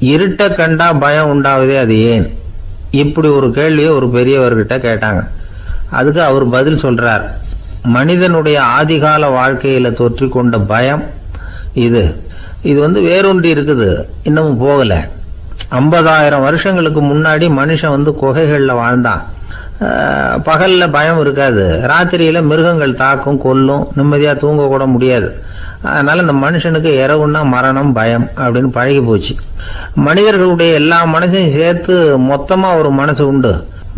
இருட்ட கண்டா பயம் உண்டாவதே அது ஏன்? இப்படி ஒரு கேள்வியை ஒரு பெரியவர்கிட்ட கேட்டாங்க. அதுக்கு அவர் பதில் சொல்றார். மனிதனுடைய ஆதிகால வாழ்க்கையில தொற்றிக்கொண்ட பயம் இது வேரூன்றி இருக்குது, இன்னமும் போகல. 50,000 வருஷங்களுக்கு முன்னாடி மனுஷன் குகைகள்ல வாழ்ந்தான். பகல்ல பயம் இருக்காது, ராத்திரியில மிருகங்கள் தாக்கும், கொல்லும், நிம்மதியா தூங்க கூட முடியாது. அதனால இந்த மனுஷனுக்கு இரவுன்னா மரணம், பயம் அப்படின்னு பழகி போச்சு. மனிதர்களுடைய எல்லா மனசையும் சேர்த்து மொத்தமா ஒரு மனசு உண்டு.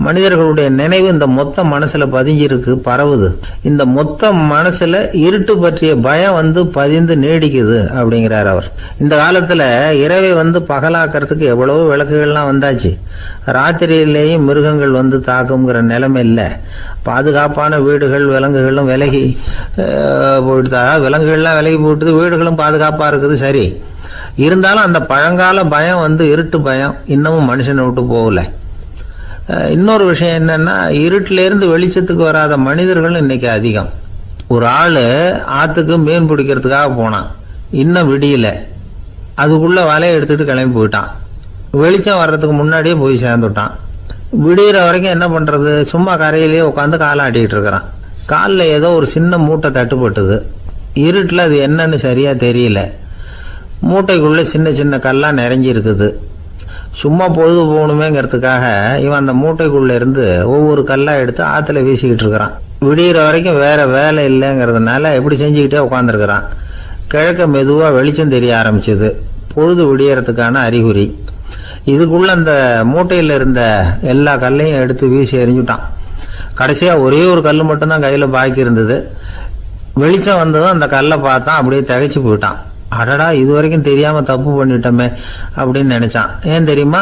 மனிதர்களுடைய நினைவு இந்த மொத்த மனசுல பதிஞ்சிருக்கு, பரவுது. இந்த மொத்த மனசுல இருட்டு பற்றிய பயம் பதிந்து நீடிக்குது அப்படிங்கிறார் அவர். இந்த காலத்துல இரவை பகலாக்கிறதுக்கு எவ்வளவோ விளக்குகள்லாம் வந்தாச்சு. ராத்திரியிலேயும் மிருகங்கள் தாக்குங்கிற நிலைமை இல்லை. பாதுகாப்பான வீடுகள், விலங்குகளும் விலகி போயிட்டு, விலங்குகள்லாம் விலகி போயிட்டு, வீடுகளும் பாதுகாப்பா இருக்குது. சரி, இருந்தாலும் அந்த பழங்கால பயம் இருட்டு பயம் இன்னமும் மனுஷனை விட்டு போகல. இன்னொரு விஷயம் என்னன்னா, இருட்டில இருந்து வெளிச்சத்துக்கு வராத மனிதர்கள் இன்னைக்கு அதிகம். ஒரு ஆளு ஆத்துக்கு மீன் பிடிக்கிறதுக்காக போனான், இன்னும் விடியல. அதுக்குள்ள வலையை எடுத்துட்டு கிளம்பி போயிட்டான். வெளிச்சம் வர்றதுக்கு முன்னாடியே போய் சேர்ந்துட்டான். விடிகிற வரைக்கும் என்ன பண்றது? சும்மா கரையிலேயே உட்காந்து காலாட்டிட்டு இருக்கிறான். காலில் ஏதோ ஒரு சின்ன மூட்டை தட்டுப்பட்டுது. இருட்டில் அது என்னன்னு சரியா தெரியல. மூட்டைக்குள்ள சின்ன சின்ன கல்லாம் நிறைஞ்சி இருக்குது. சும்மா பொழுது போகணுமேங்கிறதுக்காக இவன் அந்த மூட்டைக்குள்ள இருந்து ஒவ்வொரு கல்லா எடுத்து ஆத்துல வீசிக்கிட்டு இருக்கிறான். விடிகிற வரைக்கும் வேற வேலை இல்லைங்கிறதுனால எப்படி செஞ்சுக்கிட்டே உட்காந்துருக்கிறான். கிழக்க மெதுவா வெளிச்சம் தெரிய ஆரம்பிச்சது. பொழுது விடியறதுக்கான அறிகுறி. இதுக்குள்ள அந்த மூட்டையில இருந்த எல்லா கல்லையும் எடுத்து வீசி எறிஞ்சுட்டான். கடைசியா ஒரே ஒரு கல் மட்டும்தான் கையில பாக்கி இருந்தது. வெளிச்சம் வந்ததும் அந்த கல்லை பார்த்தான், அப்படியே திகைச்சு போயிட்டான். அடடா, இது வரைக்கும் தெரியாம தப்பு பண்ணிட்டோமே அப்படின்னு நினைச்சான். ஏன் தெரியுமா?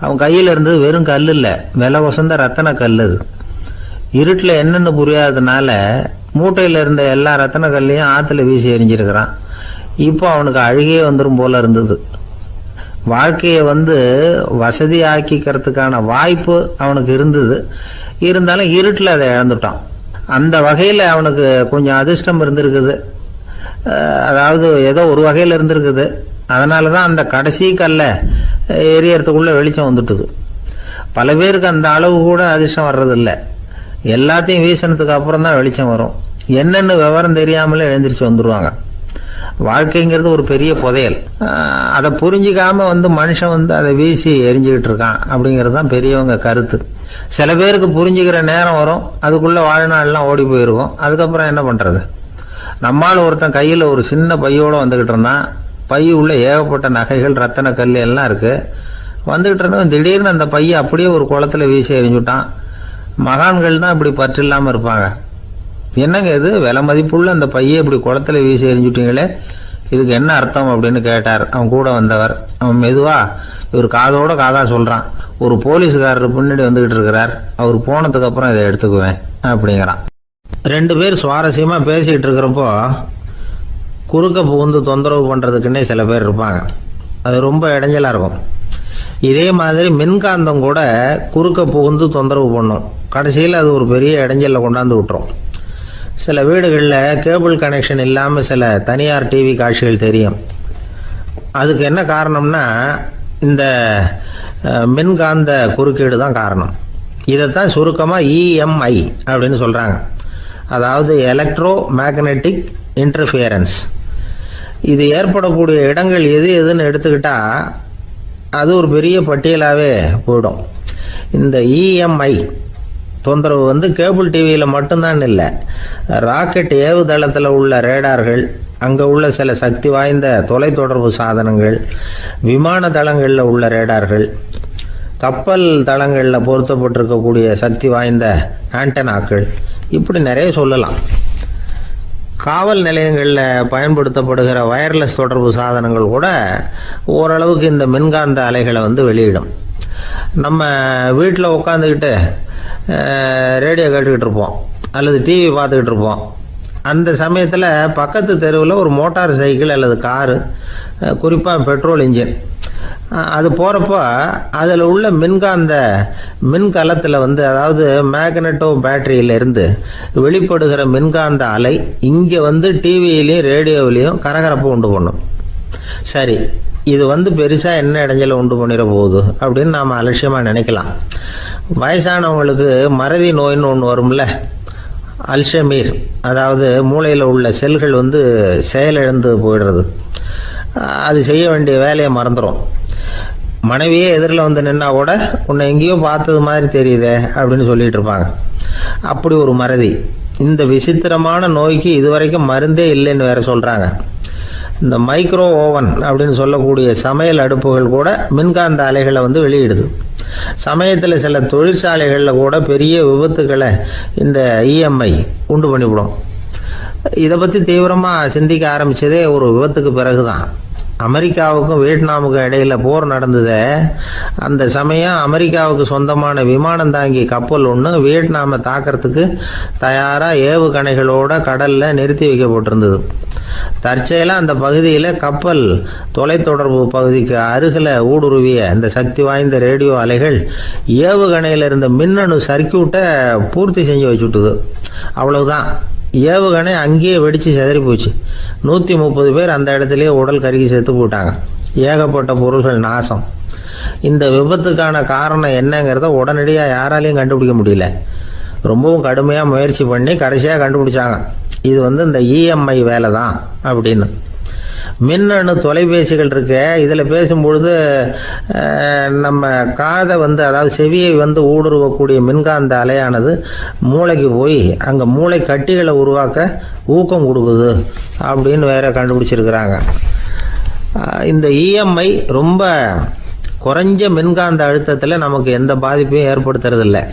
அவன் கையில இருந்தது வெறும் கல் இல்ல, விலை வசந்த ரத்தன கல். அது இருட்டுல என்னன்னு புரியாததுனால மூட்டையில இருந்த எல்லா ரத்தன கல்லையும் ஆத்துல வீசி எறிஞ்சிருக்கிறான். இப்போ அவனுக்கு அழுகையே வந்துடும் போல இருந்தது. வாழ்க்கையை வசதி ஆக்கிக்கிறதுக்கான வாய்ப்பு அவனுக்கு இருந்தது. இருந்தாலும் இருட்டுல அதை இழந்துட்டான். அந்த வகையில அவனுக்கு கொஞ்சம் அதிர்ஷ்டம் இருந்திருக்குது. அதாவது ஏதோ ஒரு வகையில் இருந்திருக்குது. அதனாலதான் அந்த கடைசி கல்ல எரியறதுக்குள்ள வெளிச்சம் வந்துட்டுது. பல பேருக்கு அந்த அளவு கூட அதிர்ஷ்டம் வர்றதில்லை. எல்லாத்தையும் வீசினதுக்கு அப்புறம் தான் வெளிச்சம் வரும். என்னன்னு விவரம் தெரியாமலே எழுந்திரிச்சு வந்துருவாங்க. வாழ்க்கைங்கிறது ஒரு பெரிய புதையல். அதை புரிஞ்சிக்காம மனுஷன் அதை வீசி எரிஞ்சுக்கிட்டு இருக்கான் அப்படிங்கிறது தான் பெரியவங்க கருத்து. சில பேருக்கு புரிஞ்சுக்கிற நேரம் வரும், அதுக்குள்ள வாழ்நாள்லாம் ஓடி போயிருக்கும். அதுக்கப்புறம் என்ன பண்றது? நம்மால் ஒருத்தன் கையில் ஒரு சின்ன பையோட வந்துகிட்டு இருந்தான். பை உள்ள ஏகப்பட்ட நகைகள், ரத்தன கல் எல்லாம் இருக்கு. வந்துகிட்டு இருந்தவன் திடீர்னு அந்த பையை அப்படியே ஒரு குளத்துல வீசி எறிஞ்சுட்டான். மகான்கள் தான் இப்படி பற்று இல்லாம இருப்பாங்க. என்னங்க இது, விலை மதிப்புள்ள அந்த பையை இப்படி குளத்துல வீசி எறிஞ்சுட்டீங்களே, இதுக்கு என்ன அர்த்தம் அப்படின்னு கேட்டார் அவன் கூட வந்தவர். அவன் மெதுவா இவர் காதோட காதா சொல்றான். ஒரு போலீஸ்காரர் பின்னாடி வந்துகிட்டு இருக்கிறார், அவர் போனதுக்கு அப்புறம் இதை எடுத்துக்குவேன் அப்படிங்கிறான். 2 பேர் சுவாரஸ்யமா பேசிட்டு இருக்கிறப்போ குறுக்க புகுந்து தொந்தரவு பண்றதுக்குன்னே சில பேர் இருப்பாங்க. அது ரொம்ப இடைஞ்சலா இருக்கும். இதே மாதிரி மின்காந்தம் கூட குறுக்க புகுந்து தொந்தரவு பண்ணும். கடைசியில் அது ஒரு பெரிய இடைஞ்சல கொண்டாந்து விட்டுரும். சில வீடுகளில் கேபிள் கனெக்ஷன் இல்லாமல் சில தனியார் டிவி காட்சிகள் தெரியும். அதுக்கு என்ன காரணம்னா இந்த மின்காந்த குறுக்கீடு தான் காரணம். இதைத்தான் சுருக்கமாக EMI அப்படின்னு சொல்கிறாங்க. அதாவது எலக்ட்ரோ மேக்னெட்டிக் இன்டர்ஃபியரன்ஸ். இது ஏற்படக்கூடிய இடங்கள் எது எதுன்னு எடுத்துக்கிட்டா அது ஒரு பெரிய பட்டியலாகவே போயிடும். இந்த EMI தொந்தரவு கேபிள் டிவியில் மட்டும்தான் இல்லை, ராக்கெட் ஏவுதளத்தில் உள்ள ரேடார்கள், அங்கே உள்ள சில சக்தி வாய்ந்த தொலைத்தொடர்பு சாதனங்கள், விமான தளங்களில் உள்ள ரேடார்கள், கப்பல் தளங்களில் பொருத்தப்பட்டிருக்கக்கூடிய சக்தி வாய்ந்த ஆண்டனாக்கள், இப்படி நிறைய சொல்லலாம். காவல் நிலையங்களில் பயன்படுத்தப்படுகிற வயர்லெஸ் தொடர்பு சாதனங்கள் கூட ஓரளவுக்கு இந்த மின்காந்த அலைகளை வெளியிடும். நம்ம வீட்டில் உட்காந்துக்கிட்டு ரேடியோ கேட்டுக்கிட்டு இருப்போம் அல்லது டிவி பார்த்துக்கிட்டு இருப்போம். அந்த சமயத்தில் பக்கத்து தெருவில் ஒரு மோட்டார் சைக்கிள் அல்லது காரு, குறிப்பாக பெட்ரோல் இன்ஜின், அது போகிறப்போ அதில் உள்ள மின்கலத்தில் அதாவது மேக்னெட்டோ பேட்டரியிலிருந்து வெளிப்படுகிற மின்காந்த அலை இங்கே டிவியிலையும் ரேடியோவிலையும் கரகரப்பை உண்டு பண்ணும். சரி, இது பெருசாக என்ன இடைஞ்சலை உண்டு பண்ணிட போகுது அப்படின்னு நாம் அலட்சியமாக நினைக்கலாம். வயசானவங்களுக்கு மறதி நோயின்னு ஒன்று வரும்ல, அல்ஷமீர், அதாவது மூளையில் உள்ள செல்கள் செயலிழந்து போயிடுறது. அது செய்ய வேண்டிய வேலையை மறந்துடும். மனைவியே எதிரில் நின்னா கூட உன்னை எங்கேயோ பார்த்தது மாதிரி தெரியுதே அப்படின்னு சொல்லிட்டு இருப்பாங்க. அப்படி ஒரு மறதி. இந்த விசித்திரமான நோய்க்கு இதுவரைக்கும் மருந்தே இல்லைன்னு வேற சொல்கிறாங்க. இந்த மைக்ரோ ஓவன் அப்படின்னு சொல்லக்கூடிய சமையல் அடுப்புகள் கூட மின்காந்த அலைகளை வெளியிடுது. சமயத்தில் சில தொழிற்சாலைகளில் கூட பெரிய விபத்துக்களை இந்த இஎம்ஐ உண்டு பண்ணிவிடும். இதை பற்றி தீவிரமாக சிந்திக்க ஆரம்பித்ததே ஒரு விபத்துக்கு பிறகு தான். அமெரிக்காவுக்கும் வியட்நாமுக்கும் இடையில போர் நடந்தது. அந்த சமயம் அமெரிக்காவுக்கு சொந்தமான விமானம் தாங்கி கப்பல் ஒன்று வியட்நாமை தாக்கிறதுக்கு தயாராக ஏவுகணைகளோட கடலில் நிறுத்தி வைக்கப்பட்டிருந்தது. தற்செயலாக அந்த பகுதியில் கப்பல் தொலைத்தொடர்பு பகுதிக்கு அருகில் ஊடுருவிய இந்த சக்தி வாய்ந்த ரேடியோ அலைகள் ஏவுகணையில் இருந்த மின்னணு சர்க்கியூட்டை பூர்த்தி செஞ்சு வச்சுட்டுது. அவ்வளவுதான், ஏவுகணை அங்கேயே வெடித்து சிதறி போச்சு. 130 பேர் அந்த இடத்துலயே உடல் கருகி செத்து போட்டாங்க. ஏகப்பட்ட பொருள்கள் நாசம். இந்த விபத்துக்கான காரணம் என்னங்கிறத உடனடியாக யாராலையும் கண்டுபிடிக்க முடியல. ரொம்பவும் கடுமையாக முயற்சி பண்ணி கடைசியாக கண்டுபிடிச்சாங்க, இது இந்த இஎம்ஐ வேலை தான் அப்படின்னு. மின்னணு தொலைபேசிகள் இருக்கு. இதில் பேசும்பொழுது நம்ம காதை அதாவது செவியை ஊடுருவக்கூடிய மின்காந்த அலையானது மூளைக்கு போய் அங்கே மூளை கட்டிகளை உருவாக்க ஊக்கம் கொடுக்குது அப்படின்னு வேற கண்டுபிடிச்சிருக்கிறாங்க. இந்த இஎம்ஐ ரொம்ப குறைஞ்ச மின்காந்த அழுத்தத்தில் நமக்கு எந்த பாதிப்பையும் ஏற்படுத்துறதில்லை.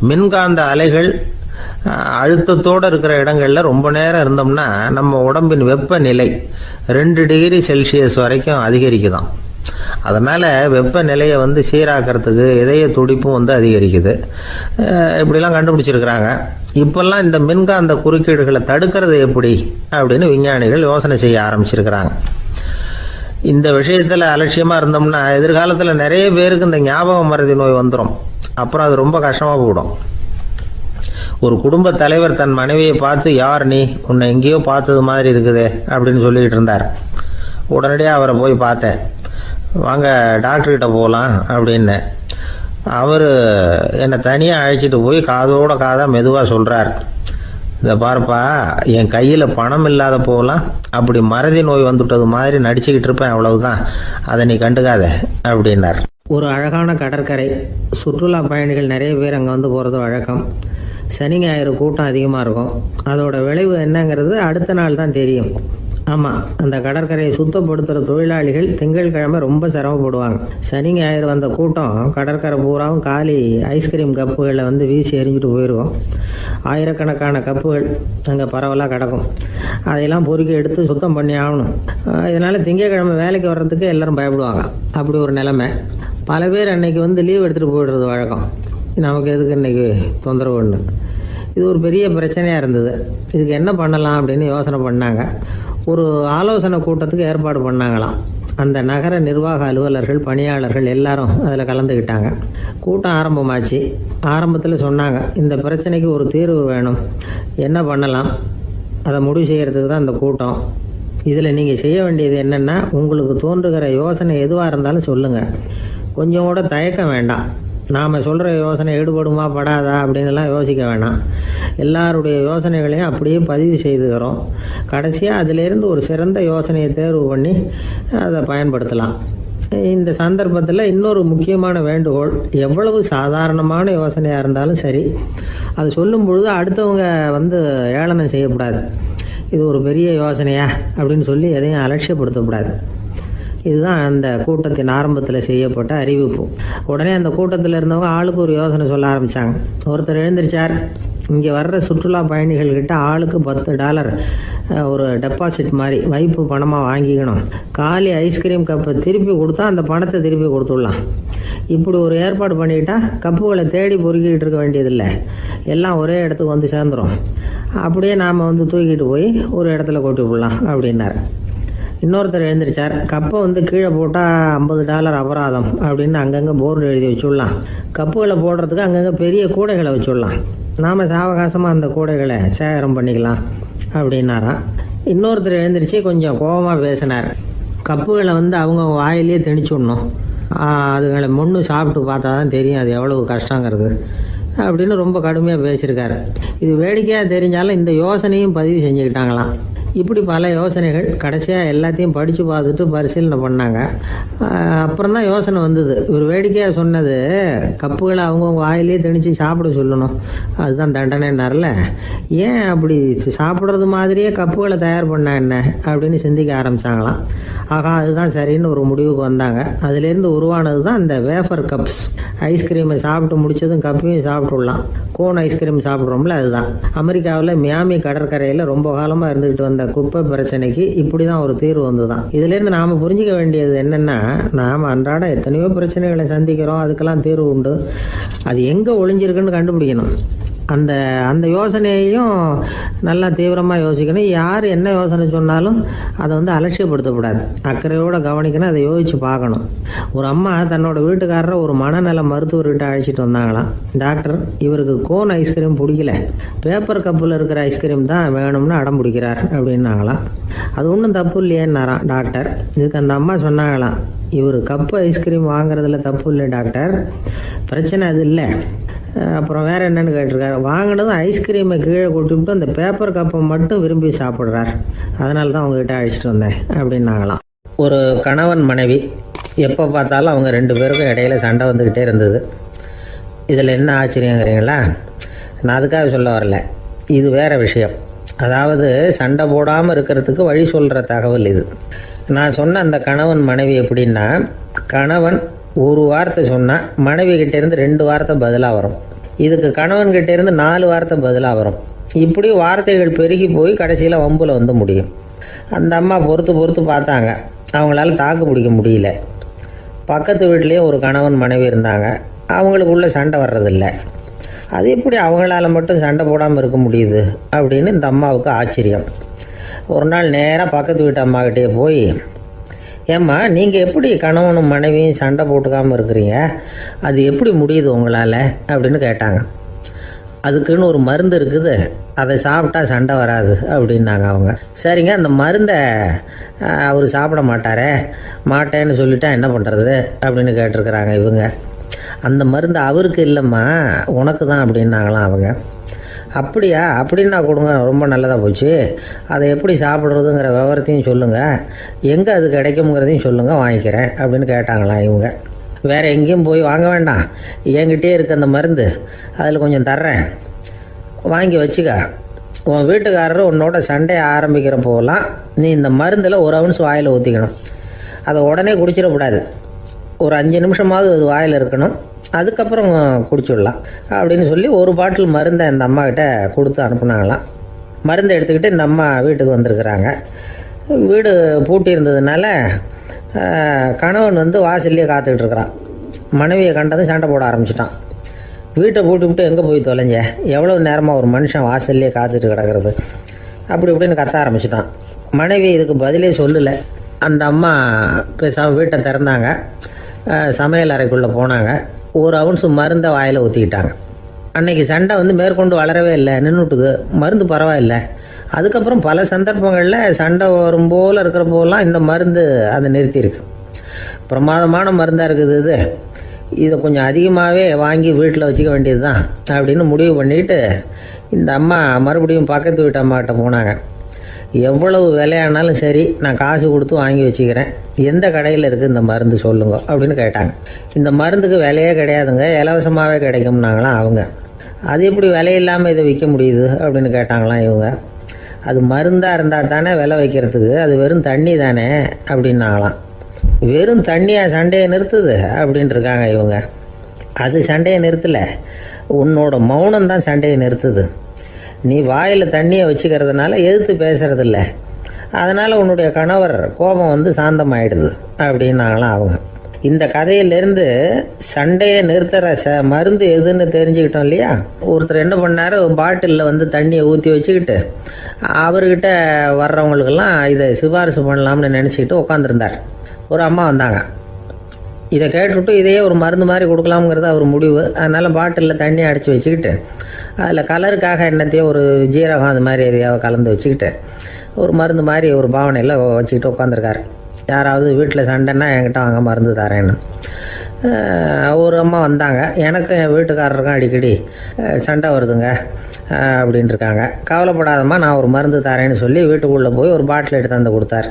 மின்காந்த அலைகள் அழுத்தத்தோடு இருக்கிற இடங்களில் ரொம்ப நேரம் இருந்தோம்னா நம்ம உடம்பின் வெப்பநிலை 2 டிகிரி செல்சியஸ் வரைக்கும் அதிகரிக்குதாம். அதனால் வெப்பநிலையை சீராக்கிறதுக்கு இதய துடிப்பும் அதிகரிக்குது. இப்படிலாம் கண்டுபிடிச்சிருக்கிறாங்க. இப்போல்லாம் இந்த மின்காந்த குறுக்கீடுகளை தடுக்கிறது எப்படி அப்படின்னு விஞ்ஞானிகள் யோசனை செய்ய ஆரம்பிச்சிருக்கிறாங்க. இந்த விஷயத்தில் அலட்சியமாக இருந்தோம்னா எதிர்காலத்தில் நிறைய பேருக்கு இந்த ஞாபக மறதி நோய் வந்துடும். அப்புறம் அது ரொம்ப கஷ்டமாக போயிடும். ஒரு குடும்ப தலைவர் தன் மனைவியை பார்த்து, யார் நீ, உன்னை எங்கேயோ பார்த்தது மாதிரி இருக்குதே அப்படின்னு சொல்லிக்கிட்டு இருந்தார். உடனடியாக அவரை போய் பார்த்தேன். வாங்க டாக்டர்கிட்ட போகலாம் அப்படின்னு. அவர் என்னை தனியாக அழைச்சிட்டு போய் காதோட காதாக மெதுவாக சொல்கிறார், இதை பார்ப்பா, என் கையில் பணம் இல்லாத போகலாம் அப்படி மறதி நோய் வந்துட்டது மாதிரி நடிச்சுக்கிட்டு இருப்பேன், அவ்வளவுதான், அதை நீ கண்டுக்காத அப்படின்னார். ஒரு அழகான கடற்கரை. சுற்றுலா பயணிகள் நிறைய பேர் அங்கே போகிறது வழக்கம். சனி ஞாயிறு கூட்டம் அதிகமாக இருக்கும். அதோட விளைவு என்னங்கிறது அடுத்த நாள் தான் தெரியும். ஆமாம், அந்த கடற்கரையை சுத்தப்படுத்துகிற தொழிலாளிகள் திங்கட்கிழமை ரொம்ப சிரமப்படுவாங்க. சனி ஞாயிறு வந்த கூட்டம் கடற்கரை பூராவும் காலி ஐஸ்கிரீம் கப்புகளை வீசி எறிஞ்சிட்டு போயிடுவோம். ஆயிரக்கணக்கான கப்புகள் அங்கே பரவலாக கிடக்கும். அதையெல்லாம் பொறுக்கி எடுத்து சுத்தம் பண்ணி ஆகணும். இதனால் திங்கட்கிழமை வேலைக்கு வர்றதுக்கு எல்லோரும் பயப்படுவாங்க. அப்படி ஒரு நிலைமை. பல பேர் அன்னைக்கு லீவ் எடுத்துகிட்டு போயிடுறது வழக்கம். நமக்கு எதுக்கு இன்றைக்கி தொந்தரவுன்னு. இது ஒரு பெரிய பிரச்சனையாக இருந்தது. இதுக்கு என்ன பண்ணலாம் அப்படின்னு யோசனை பண்ணாங்க. ஒரு ஆலோசனை கூட்டத்துக்கு ஏற்பாடு பண்ணாங்களாம். அந்த நகர நிர்வாக அலுவலர்கள், பணியாளர்கள் எல்லாரும் அதில் கலந்துக்கிட்டாங்க. கூட்டம் ஆரம்பமாச்சு. ஆரம்பத்தில் சொன்னாங்க, இந்த பிரச்சனைக்கு ஒரு தீர்வு வேணும், என்ன பண்ணலாம், அதை முடிவு செய்கிறதுக்கு தான் இந்த கூட்டம். இதில் நீங்கள் செய்ய வேண்டியது என்னென்னா, உங்களுக்கு தோன்றுகிற யோசனை எதுவாக இருந்தாலும் சொல்லுங்கள். கொஞ்சம் கூட தயக்கம் வேண்டாம். நாம் சொல்கிற யோசனை ஈடுபடுமா படாதா அப்படின்லாம் யோசிக்க வேணாம். எல்லாருடைய யோசனைகளையும் அப்படியே பதிவு செய்துக்கிறோம். கடைசியாக அதிலேருந்து ஒரு சிறந்த யோசனையை தேர்வு பண்ணி அதை பயன்படுத்தலாம். இந்த சந்தர்ப்பத்தில் இன்னொரு முக்கியமான வேண்டுகோள், எவ்வளவு சாதாரணமான யோசனையாக இருந்தாலும் சரி, அது சொல்லும் பொழுது அடுத்தவங்க ஏளனம் செய்யக்கூடாது. இது ஒரு பெரிய யோசனையா அப்படின்னு சொல்லி எதையும் அலட்சியப்படுத்தக்கூடாது. இதுதான் அந்த கூட்டத்தின் ஆரம்பத்தில் செய்யப்பட்ட அறிவிப்பு. உடனே அந்த கூட்டத்தில் இருந்தவங்க ஆளுக்கு ஒரு யோசனை சொல்ல ஆரம்பித்தாங்க. ஒருத்தர் எழுந்திருச்சார், இங்கே வர்ற சுற்றுலா பயணிகள்கிட்ட ஆளுக்கு $10 ஒரு டெபாசிட் மாதிரி வைப்பு பணமாக வாங்கிக்கணும். காலி ஐஸ்கிரீம் கப்பை திருப்பி கொடுத்தா அந்த பணத்தை திருப்பி கொடுத்துடலாம். இப்படி ஒரு ஏற்பாடு பண்ணிக்கிட்டா கப்புகளை தேடி பொறுக்கிட்டு இருக்க வேண்டியதில்லை, எல்லாம் ஒரே இடத்துக்கு சேர்ந்துடும். அப்படியே நாம் தூக்கிட்டு போய் ஒரு இடத்துல கொட்டி விடலாம் அப்படின்னார். இன்னொருத்தர் எழுந்திரிச்சார், கப்பை கீழே போட்டால் $50 அபராதம் அப்படின்னு அங்கங்கே போர்டு எழுதி வச்சுடலாம். கப்புகளை போடுறதுக்கு அங்கங்கே பெரிய கூடைகளை வச்சுடலாம். நாம் சாவகாசமாக அந்த கூடைகளை சேகரம் பண்ணிக்கலாம் அப்படின்னாராம். இன்னொருத்தர் எழுந்திரிச்சு கொஞ்சம் கோபமாக பேசினார், கப்புகளை வந்து அவங்க வாயிலே திணிச்சுடணும். அதுங்களை முன்னு சாப்பிட்டு பார்த்தா தான் தெரியும் அது எவ்வளவு கஷ்டங்கிறது அப்படின்னு ரொம்ப கடுமையாக பேசியிருக்காரு. இது வேடிக்கையாக தெரிஞ்சாலும் இந்த யோசனையும் பதிவு செஞ்சுக்கிட்டாங்களாம். இப்படி பல யோசனைகள் கடைசியாக எல்லாத்தையும் படித்து பார்த்துட்டு பரிசீலனை பண்ணாங்க. அப்புறம் தான் யோசனை வந்தது. இவர் வேடிக்கையாக சொன்னது கப்புகளை அவங்கவுங்க வாயிலே திணிச்சு சாப்பிட சொல்லணும், அதுதான் தண்டனைன்னார்ல. ஏன் அப்படி சாப்பிட்றது மாதிரியே கப்புகளை தயார் பண்ண என்ன அப்படின்னு சிந்திக்க ஆரம்பித்தாங்களாம். ஆகா, அதுதான் சரின்னு ஒரு முடிவுக்கு வந்தாங்க. அதுலேருந்து உருவானது தான் இந்த வேஃபர் கப்ஸ். ஐஸ்கிரீமை சாப்பிட்டு முடித்ததும் கப்பையும் சாப்பிட்டுடலாம். கோன் ஐஸ்கிரீம் சாப்பிட்றோம்ல, அதுதான். அமெரிக்காவில் மியாமி கடற்கரையில் ரொம்ப காலமாக இருந்துக்கிட்டு வந்த குப்பை பிரச்சனைக்கு இப்படி தான் ஒரு தீர்வு வந்து தான். இதுலேருந்து நாம் புரிஞ்சிக்க வேண்டியது என்னென்னா, நாம் அன்றாட எத்தனையோ பிரச்சனைகளை சந்திக்கிறோம், அதுக்கெல்லாம் தீர்வு உண்டு. அது எங்கே ஒளிஞ்சிருக்குன்னு கண்டுபிடிக்கணும். அந்த அந்த யோசனையையும் நல்லா தீவிரமாக யோசிக்கணும். யார் என்ன யோசனை சொன்னாலும் அதை வந்து அலட்சியப்படுத்தக்கூடாது, அக்கறையோடு கவனிக்கணும், அதை யோசித்து பார்க்கணும். ஒரு அம்மா தன்னோட வீட்டுக்காரரை ஒரு மனநல மருத்துவர்கிட்ட அழைச்சிட்டு வந்தாங்களாம். டாக்டர், இவருக்கு கோன் ஐஸ்கிரீம் பிடிக்கல, பேப்பர் கப்பில் இருக்கிற ஐஸ்கிரீம் தான் வேணும்னு அடம் பிடிக்கிறார் அப்படின்னாங்களாம். அது ஒன்றும் தப்பு இல்லையேன்னாராம் டாக்டர். இதுக்கு அந்த அம்மா சொன்னாங்களாம், இவர் கப்பு ஐஸ்கிரீம் வாங்குறதுல தப்பு இல்லை டாக்டர், பிரச்சனை அது இல்லை. அப்புறம் வேறு என்னென்னு கேட்டிருக்காரு. வாங்கினதும் ஐஸ்கிரீமை கீழே கொட்டிவிட்டு அந்த பேப்பர் கப்பை மட்டும் விரும்பி சாப்பிட்றார், அதனால தான் அவங்ககிட்ட அழைச்சிட்டு வந்தேன் அப்படின்னாங்களாம். ஒரு கணவன் மனைவி எப்போ பார்த்தாலும் அவங்க 2 பேருக்கும் இடையில சண்டை வந்துக்கிட்டே இருந்தது. இதில் என்ன ஆச்சரியங்கிறீங்களா? நான் அதுக்காக சொல்ல வரல, இது வேறு விஷயம். அதாவது சண்டை போடாமல் இருக்கிறதுக்கு வழி சொல்கிற தகவல் இது. நான் சொன்ன அந்த கணவன் மனைவி எப்படின்னா, கணவன் ஒரு வார்த்தை சொன்னால் மனைவி கிட்டேருந்து 2 வார்த்தை பதிலாக வரும். இதுக்கு கணவன்கிட்டேருந்து 4 வார்த்தை பதிலாக வரும். இப்படி வார்த்தைகள் பெருகி போய் கடைசியில் வம்பில் வந்து முடியும். அந்த அம்மா பொறுத்து பார்த்தாங்க, அவங்களால தாக்கு பிடிக்க முடியல. பக்கத்து வீட்லேயும் ஒரு கணவன் மனைவி இருந்தாங்க, அவங்களுக்குள்ள சண்டை வர்றதில்லை. அது எப்படி அவங்களால மட்டும் சண்டை போடாமல் இருக்க முடியுது அப்படின்னு இந்த அம்மாவுக்கு ஆச்சரியம். ஒரு நாள் நேராக பக்கத்து வீட்டு அம்மாக்கிட்டே போய், ஏம்மா, நீங்கள் எப்படி கணவனும் மனைவியும் சண்டை போட்டுக்காமல் இருக்கிறீங்க, அது எப்படி முடியுது உங்களால் அப்படின்னு கேட்டாங்க. அதுக்குன்னு ஒரு மருந்து இருக்குது, அதை சாப்பிட்டா சண்டை வராது அப்படின்னாங்க அவங்க. சரிங்க, அந்த மருந்தை அவர் சாப்பிட மாட்டேன்னு சொல்லிட்டா என்ன பண்ணுறது அப்படின்னு கேட்டிருக்கிறாங்க இவங்க. அந்த மருந்து அவருக்கு இல்லைம்மா, உனக்கு தான் அப்படின்னாங்களாம் அவங்க. அப்படியா, அப்படின்னா கொடுங்க, ரொம்ப நல்லதாக போச்சு. அதை எப்படி சாப்பிட்றதுங்கிற விவரத்தையும் சொல்லுங்கள், எங்கே அது கிடைக்குங்கிறதையும் சொல்லுங்கள், வாங்கிக்கிறேன் அப்படின்னு கேட்டாங்களாம் இவங்க. வேறு எங்கேயும் போய் வாங்க வேண்டாம், என்கிட்டே இருக்க அந்த மருந்து அதில் கொஞ்சம் தர்றேன், வாங்கி வச்சுக்க. உன் வீட்டுக்காரர் உன்னோட சண்டையை ஆரம்பிக்கிறப்போலாம் நீ இந்த மருந்தில் 1 ounce வாயில் ஊற்றிக்கணும். அதை உடனே குடிச்சிடக்கூடாது, ஒரு 5 நிமிஷமாவது அது வாயில் இருக்கணும், அதுக்கப்புறம் குடிச்சிடலாம் அப்படின்னு சொல்லி ஒரு பாட்டில் மருந்தை இந்த அம்மாக்கிட்ட கொடுத்து அனுப்புனாங்களாம். மருந்தை எடுத்துக்கிட்டு இந்த அம்மா வீட்டுக்கு வந்திருக்கிறாங்க. வீடு பூட்டி இருந்ததுனால கணவன் வந்து வாசல்லையே காத்துக்கிட்டு இருக்கிறான். மனைவியை கண்டதும் சண்டை போட ஆரம்பிச்சிட்டான். வீட்டை பூட்டி விட்டு எங்கே போய் தொலைஞ்ச, எவ்வளோ நேரமாக ஒரு மனுஷன் வாசல்லையே காத்துட்டு கிடக்கிறது அப்படி இப்படின்னு கத்த ஆரம்பிச்சிட்டான். மனைவி இதுக்கு பதிலே சொல்லலை. அந்த அம்மா பேசாமல் வீட்டை திறந்தாங்க, சமையல் அறைக்குள்ளே போனாங்க, 1 ounce மருந்தை வாயில் ஊற்றிக்கிட்டாங்க. அன்னைக்கு சண்டை வந்து மேற்கொண்டு வளரவே இல்லை, நின்றுட்டுது. மருந்து பரவாயில்லை. அதுக்கப்புறம் பல சந்தர்ப்பங்களில் சண்டை வரும் போல் இருக்கிற போலாம் இந்த மருந்து அதை நிறுத்தியிருக்கு. பிரமாதமான மருந்தாக இருக்குது இதை கொஞ்சம் அதிகமாகவே வாங்கி வீட்டில் வச்சுக்க வேண்டியது தான் அப்படின்னு முடிவு பண்ணிட்டு இந்த அம்மா மறுபடியும் பக்கத்து வீட்டு அம்மாக்கிட்ட போனாங்க. எவ்வளவு விலையானாலும் சரி, நான் காசு கொடுத்து வாங்கி வச்சுக்கிறேன், எந்த கடையில் இருக்குது இந்த மருந்து சொல்லுங்க அப்படின்னு கேட்டாங்க. இந்த மருந்துக்கு விலையே கிடையாதுங்க, இலவசமாகவே கிடைக்கும்னாங்களாம் அவங்க. அது எப்படி விலையில்லாமல் இதை விற்க முடியுது அப்படின்னு கேட்டாங்களாம் இவங்க. அது மருந்தாக இருந்தால் தானே விலை வைக்கிறதுக்கு, அது வெறும் தண்ணி தானே அப்படின்னாங்களாம். வெறும் தண்ணியாக சண்டையை நிறுத்துது அப்படின்ட்டு இருக்காங்க இவங்க. அது சண்டையை நிறுத்தலை, உன்னோட மௌனம் தான் சண்டையை நிறுத்துது. நீ வாயில் தண்ணியை வச்சுக்கிறதுனால எதிர்த்து பேசுறதில்ல, அதனால் உன்னுடைய கணவர் கோபம் வந்து சாந்தமாயிடுது அப்படின்னாங்களாம் அவங்க. இந்த கதையிலேருந்து சண்டையை நிறுத்துகிற மருந்து எதுன்னு தெரிஞ்சுக்கிட்டோம் இல்லையா. ஒருத்தர் என்ன பண்ணார், பாட்டிலில் வந்து தண்ணியை ஊற்றி வச்சுக்கிட்டு அவர்கிட்ட வர்றவங்களுக்கெல்லாம் இதை சிபாரிசு பண்ணலாம்னு நினச்சிக்கிட்டு உட்காந்துருந்தார். ஒரு அம்மா வந்தாங்க. இதை கேட்டுவிட்டு இதையே ஒரு மருந்து மாதிரி கொடுக்கலாம்ங்கிறது அவர் முடிவு. அதனால் பாட்டிலில் தண்ணி அடித்து வச்சுக்கிட்டு அதில் கலருக்காக என்னத்தையோ ஒரு ஜீரகம் அது மாதிரி எதையாவது கலந்து வச்சுக்கிட்டு ஒரு மருந்து மாதிரி ஒரு பாவனையில் வச்சுக்கிட்டு உட்காந்துருக்காரு. யாராவது வீட்டில் சண்டைன்னா என்கிட்ட வாங்க மருந்து தரேன்னு. ஒரு அம்மா வந்தாங்க, எனக்கும் என் வீட்டுக்காரருக்கும் அடிக்கடி சண்டை வருதுங்க அப்படின்ட்டு இருக்காங்க. கவலைப்படாதம்மா, நான் ஒரு மருந்து தரேன்னு சொல்லி வீட்டுக்குள்ளே போய் ஒரு பாட்டில் எடுத்து வந்து கொடுத்தாரு.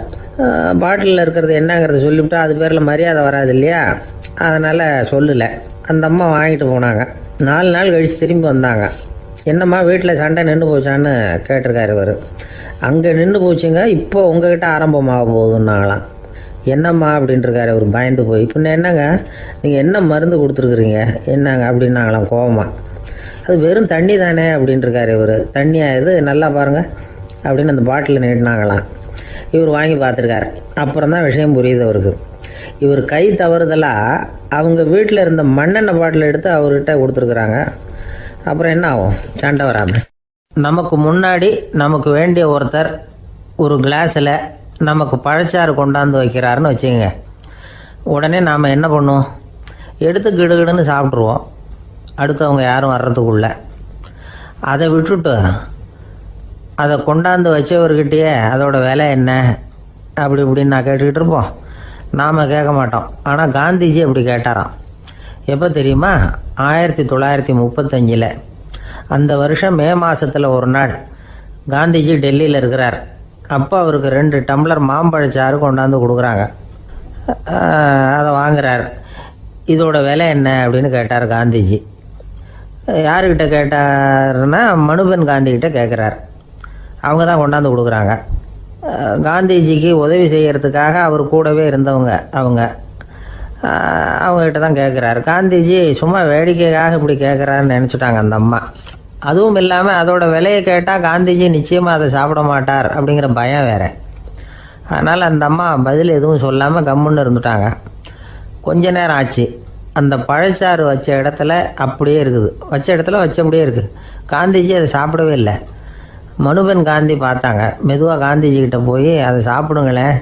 பாட்டிலில் இருக்கிறது என்னங்கிறத சொல்லிவிட்டா அது பேரில் மரியாதை வராது இல்லையா, அதனால் சொல்லலை. அந்த அம்மா வாங்கிட்டு போனாங்க. 4 நாள் கழித்து திரும்பி வந்தாங்க. என்னம்மா வீட்டில் சண்டை நின்று போச்சான்னு கேட்டிருக்காரு இவர். அங்கே நின்று போச்சுங்க, இப்போ உங்ககிட்ட ஆரம்பமாக போகுதுன்னாங்களாம். என்னம்மா அப்படின்ட்டுருக்காரு இவர் பயந்து போய். பின்ன என்னங்க, நீங்கள் என்ன மருந்து கொடுத்துருக்குறீங்க என்னங்க அப்படின்னாங்களாம் கோபமாக. அது வெறும் தண்ணி தானே அப்படின்ட்டுருக்காரு இவர். தண்ணியா இது, நல்லா பாருங்கள் அப்படின்னு அந்த பாட்டில் நீட்டினாங்களாம். இவர் வாங்கி பார்த்துருக்காரு. அப்புறம் தான் விஷயம் புரியுது அவருக்கு. இவர் கை தவறுதலாக அவங்க வீட்டில் இருந்த மண்ணெண்ணெய் பாட்டில் எடுத்து அவர்கிட்ட கொடுத்துருக்குறாங்க. அப்புறம் என்ன ஆகும், சண்டை வராமல். நமக்கு முன்னாடி நமக்கு வேண்டிய ஒருத்தர் ஒரு கிளாஸில் நமக்கு பழச்சாறு கொண்டாந்து வைக்கிறாருன்னு வச்சுக்கோங்க. உடனே நாம் என்ன பண்ணுவோம், எடுத்து கிடுகிடுன்னு சாப்பிட்ருவோம் அடுத்தவங்க யாரும் வர்றதுக்குள்ள. அதை விட்டுட்டு அதை கொண்டாந்து வச்சவர்கிட்டயே அதோட விலை என்ன அப்படி இப்படின்னு நான் கேட்டுக்கிட்டு இருப்போம். நாம் கேட்க மாட்டோம். ஆனால் காந்திஜி அப்படி கேட்டாராம். எப்போ தெரியுமா, 1935. அந்த வருஷம் மே மாதத்தில் ஒரு நாள் காந்திஜி டெல்லியில் இருக்கிறார். அப்போ அவருக்கு 2 டம்ளர் மாம்பழச்சாறு கொண்டாந்து கொடுக்குறாங்க. அதை வாங்குறார். இதோட விலை என்ன அப்படின்னு கேட்டார் காந்திஜி. யாருக்கிட்ட கேட்டாருன்னா மனுபென் காந்திகிட்ட கேட்குறார். அவங்க தான் கொண்டாந்து கொடுக்குறாங்க. காந்திஜிக்கு உதவி செய்கிறதுக்காக அவர் கூடவே இருந்தவங்க அவங்ககிட்ட தான் கேட்குறாரு. காந்திஜி சும்மா வேடிக்கைக்காக இப்படி கேட்குறாருன்னு நினச்சிட்டாங்க அந்த அம்மா. அதுவும் இல்லாமல் அதோட விலையை கேட்டால் காந்திஜி நிச்சயமாக அதை சாப்பிட மாட்டார் அப்படிங்கிற பயம் வேறு. அதனால் அந்த அம்மா பதில் எதுவும் சொல்லாமல் கம்முன்னு இருந்துட்டாங்க. கொஞ்ச நேரம் ஆச்சு. அந்த பழச்சாறு வச்ச இடத்துல அப்படியே இருக்குது, வச்ச இடத்துல வச்சபடியே இருக்குது. காந்திஜி அதை சாப்பிடவே இல்லை. மனுபென் காந்தி பார்த்தாங்க. மெதுவாக காந்திஜிக்கிட்ட போய் அதை சாப்பிடுங்களேன்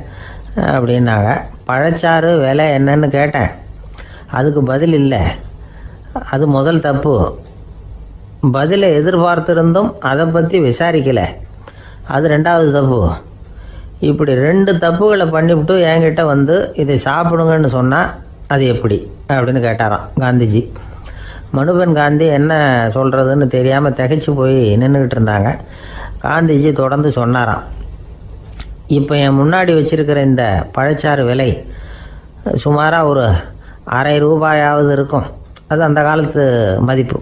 அப்படின்னாங்க. பழச்சாறு விலை என்னன்னு கேட்டேன், அதுக்கு பதில் இல்லை. அது முதல் தப்பு. பதிலை எதிர்பார்த்திருந்தும் அதை பற்றி விசாரிக்கலை, அது 2வது தப்பு. இப்படி 2 தப்புகளை பண்ணிவிட்டு என்கிட்ட வந்து இதை சாப்பிடுங்கன்னு சொன்னால் அது எப்படி அப்படின்னு கேட்டாராம் காந்திஜி. மனுபென் காந்தி என்ன சொல்கிறதுன்னு தெரியாமல் திகைச்சு போய் நின்றுக்கிட்டு இருந்தாங்க. காந்திஜி தொடர்ந்து சொன்னாராம், இப்போ என் முன்னாடி வச்சிருக்கிற இந்த பழச்சாறு விலை சுமாராக ஒரு ₹1/2 இருக்கும். அது அந்த காலத்து மதிப்பு.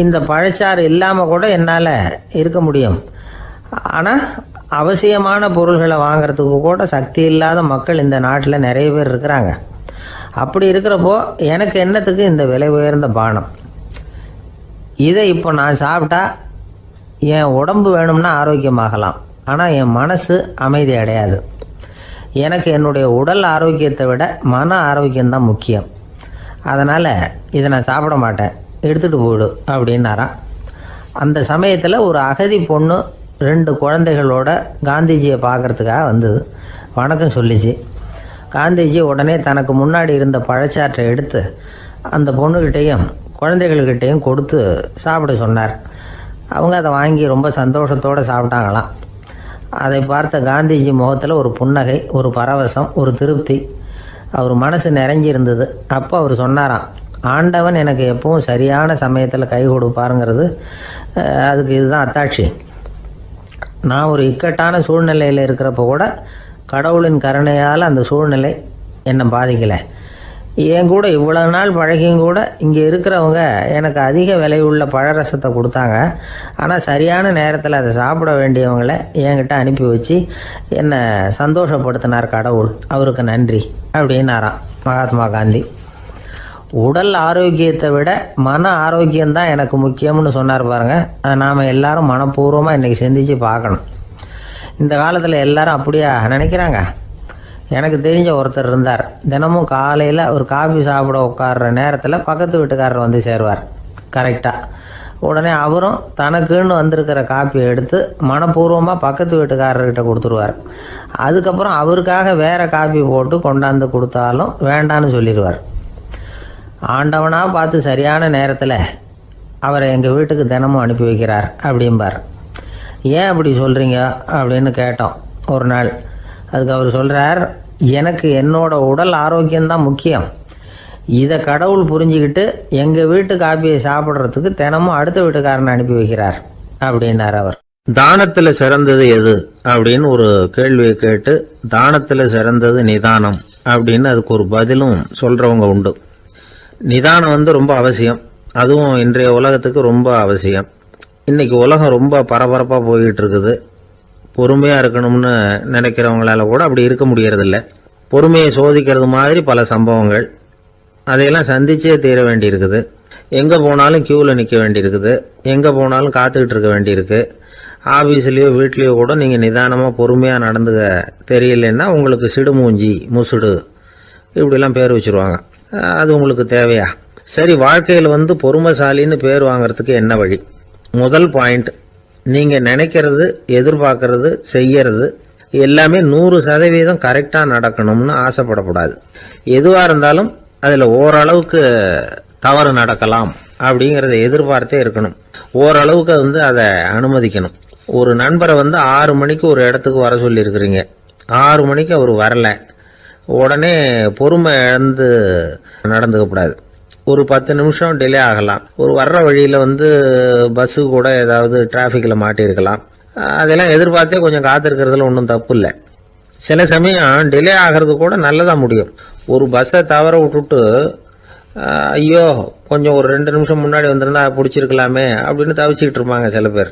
இந்த பழச்சாறு இல்லாமல் கூட என்னால் இருக்க முடியும். ஆனால் அவசியமான பொருள்களை வாங்கிறதுக்கு கூட சக்தி இல்லாத மக்கள் இந்த நாட்டில் நிறைய பேர் இருக்கிறாங்க. அப்படி இருக்கிறப்போ எனக்கு என்னத்துக்கு இந்த விலை உயர்ந்த பானம்? இதை இப்போ நான் சாப்பிட்டா என் உடம்பு வேணும்னா ஆரோக்கியமாகலாம், ஆனால் என் மனசு அமைதி அடையாது. எனக்கு என்னுடைய உடல் ஆரோக்கியத்தை விட மன ஆரோக்கியம்தான் முக்கியம். அதனால் இதை நான் சாப்பிட மாட்டேன், எடுத்துகிட்டு போயிடு அப்படின்னாராம். அந்த சமயத்தில் ஒரு அகதி பொண்ணு 2 குழந்தைகளோட காந்திஜியை பார்க்குறதுக்காக வந்தது. வணக்கம் சொல்லிச்சு. காந்திஜி உடனே தனக்கு முன்னாடி இருந்த பழச்சாற்றை எடுத்து அந்த பொண்ணுக்கிட்டேயும் குழந்தைகள்கிட்டையும் கொடுத்து சாப்பிட சொன்னார். அவங்க அதை வாங்கி ரொம்ப சந்தோஷத்தோடு சாப்பிட்டாங்களாம். அதை பார்த்த காந்திஜி முகத்தில் ஒரு புன்னகை, ஒரு பரவசம், ஒரு திருப்தி. அவர் மனசு நிறைஞ்சி இருந்தது. அப்போ அவர் சொன்னாராம், ஆண்டவன் எனக்கு எப்பவும் சரியான சமயத்தில் கை கொடுப்பாருங்கிறது அதுக்கு இதுதான் அத்தாட்சி. நான் ஒரு இக்கட்டான சூழ்நிலையில் இருக்கிறப்போ கூட கடவுளின் கருணையால் அந்த சூழ்நிலை என்னை பாதிக்கலை. என் கூட இவ்வளோ நாள் பழகியும் கூட இங்கே இருக்கிறவங்க எனக்கு அதிக விலை உள்ள பழரசத்தை கொடுத்தாங்க. ஆனால் சரியான நேரத்தில் அதை சாப்பிட வேண்டியவங்களை என்கிட்ட அனுப்பி வச்சு என்னை சந்தோஷப்படுத்தினார் கடவுள், அவருக்கு நன்றி அப்படின்னாராம் மகாத்மா காந்தி. உடல் ஆரோக்கியத்தை விட மன ஆரோக்கியம்தான் எனக்கு முக்கியம்னு சொன்னார் பாருங்கள். அதை நாம் எல்லாரும் மனப்பூர்வமாக இன்றைக்கி சிந்திச்சு பார்க்கணும். இந்த காலத்தில் எல்லாரும் அப்படியா நினைக்கிறாங்க? எனக்கு தெரிஞ்ச ஒருத்தர் இருந்தார். தினமும் காலையில் ஒரு காஃபி சாப்பிட உட்கார்ற நேரத்தில் பக்கத்து வீட்டுக்காரர் வந்து சேருவார் கரெக்டாக. உடனே அவரும் தனக்குன்னு வந்திருக்கிற காப்பியை எடுத்து மனப்பூர்வமாக பக்கத்து வீட்டுக்காரர்கிட்ட கொடுத்துருவார். அதுக்கப்புறம் அவருக்காக வேறு காப்பி போட்டு கொண்டாந்து கொடுத்தாலும் வேண்டான்னு சொல்லிடுவார். ஆண்டவனாக பார்த்து சரியான நேரத்தில் அவரை எங்கள் வீட்டுக்கு தினமும் அனுப்பி வைக்கிறார் அப்படிம்பார். ஏன் அப்படி சொல்கிறீங்க அப்படின்னு கேட்டோம் ஒரு நாள். அதுக்கு அவர் சொல்கிறார், எனக்கு என்னோட உடல் ஆரோக்கியம்தான் முக்கியம். இதை கடவுள் புரிஞ்சுக்கிட்டு எங்கள் வீட்டு காப்பியை சாப்பிட்றதுக்கு தினமும் அடுத்த வீட்டுக்காரனை அனுப்பி வைக்கிறார் அப்படின்னார் அவர். தானத்துல சிறந்தது எது அப்படின்னு ஒரு கேள்வியை கேட்டு, தானத்துல சிறந்தது நிதானம் அப்படின்னு அதுக்கு ஒரு பதிலும் சொல்றவங்க உண்டு. நிதானம் ரொம்ப அவசியம். அதுவும் இன்றைய உலகத்துக்கு ரொம்ப அவசியம். இன்னைக்கு உலகம் ரொம்ப பரபரப்பா போய்கிட்டு இருக்குது. பொறுமையா இருக்கணும்னு நினைக்கிறவங்களால கூட அப்படி இருக்க முடியறதில்ல. பொறுமையை சோதிக்கிறது மாதிரி பல சம்பவங்கள், அதையெல்லாம் சந்திச்சே தீர வேண்டியிருக்குது. எங்கே போனாலும் கியூவில் நிற்க வேண்டியிருக்குது. எங்கே போனாலும் காத்துக்கிட்டு இருக்க வேண்டியிருக்கு. ஆஃபீஸ்லேயோ வீட்லேயோ கூட நீங்கள் நிதானமாக பொறுமையாக நடந்துக்க தெரியலன்னா உங்களுக்கு சிடுமூஞ்சி, முசுடு இப்படிலாம் பேர் வச்சுருவாங்க. அது உங்களுக்கு தேவையா? சரி, வாழ்க்கையில் பொறுமைசாலின்னு பேர் வாங்கிறதுக்கு என்ன வழி? முதல் பாயிண்ட், நீங்கள் நினைக்கிறது, எதிர்பார்க்கறது, செய்யறது எல்லாமே 100% கரெக்டாக நடக்கணும்னு ஆசைப்படக்கூடாது. எதுவாக இருந்தாலும் அதில் ஓரளவுக்கு தவறு நடக்கலாம் அப்படிங்கிறத எதிர்பார்த்தே இருக்கணும். ஓரளவுக்கு அதை அனுமதிக்கணும். ஒரு நண்பரை 6 மணிக்கு ஒரு இடத்துக்கு வர சொல்லியிருக்கிறீங்க. 6 மணிக்கு அவர் வரல, உடனே பொறுமை இழந்து நடந்துக்கக்கூடாது. ஒரு 10 நிமிஷம் டிலே ஆகலாம். ஒரு வர்ற வழியில் பஸ்ஸு கூட ஏதாவது டிராஃபிக்கில் மாட்டியிருக்கலாம். அதெல்லாம் எதிர்பார்த்தே கொஞ்சம் காத்திருக்கிறதுல ஒன்றும் தப்பு இல்லை. சில சமயம் டிலே ஆகிறது கூட நல்லதாக முடியும். ஒரு பஸ்ஸை தவற விட்டுட்டு, ஐயோ கொஞ்சம் ஒரு 2 நிமிஷம் முன்னாடி வந்திருந்தா பிடிச்சிருக்கலாமே அப்படின்னு தவிச்சிக்கிட்டு இருப்பாங்க சில பேர்.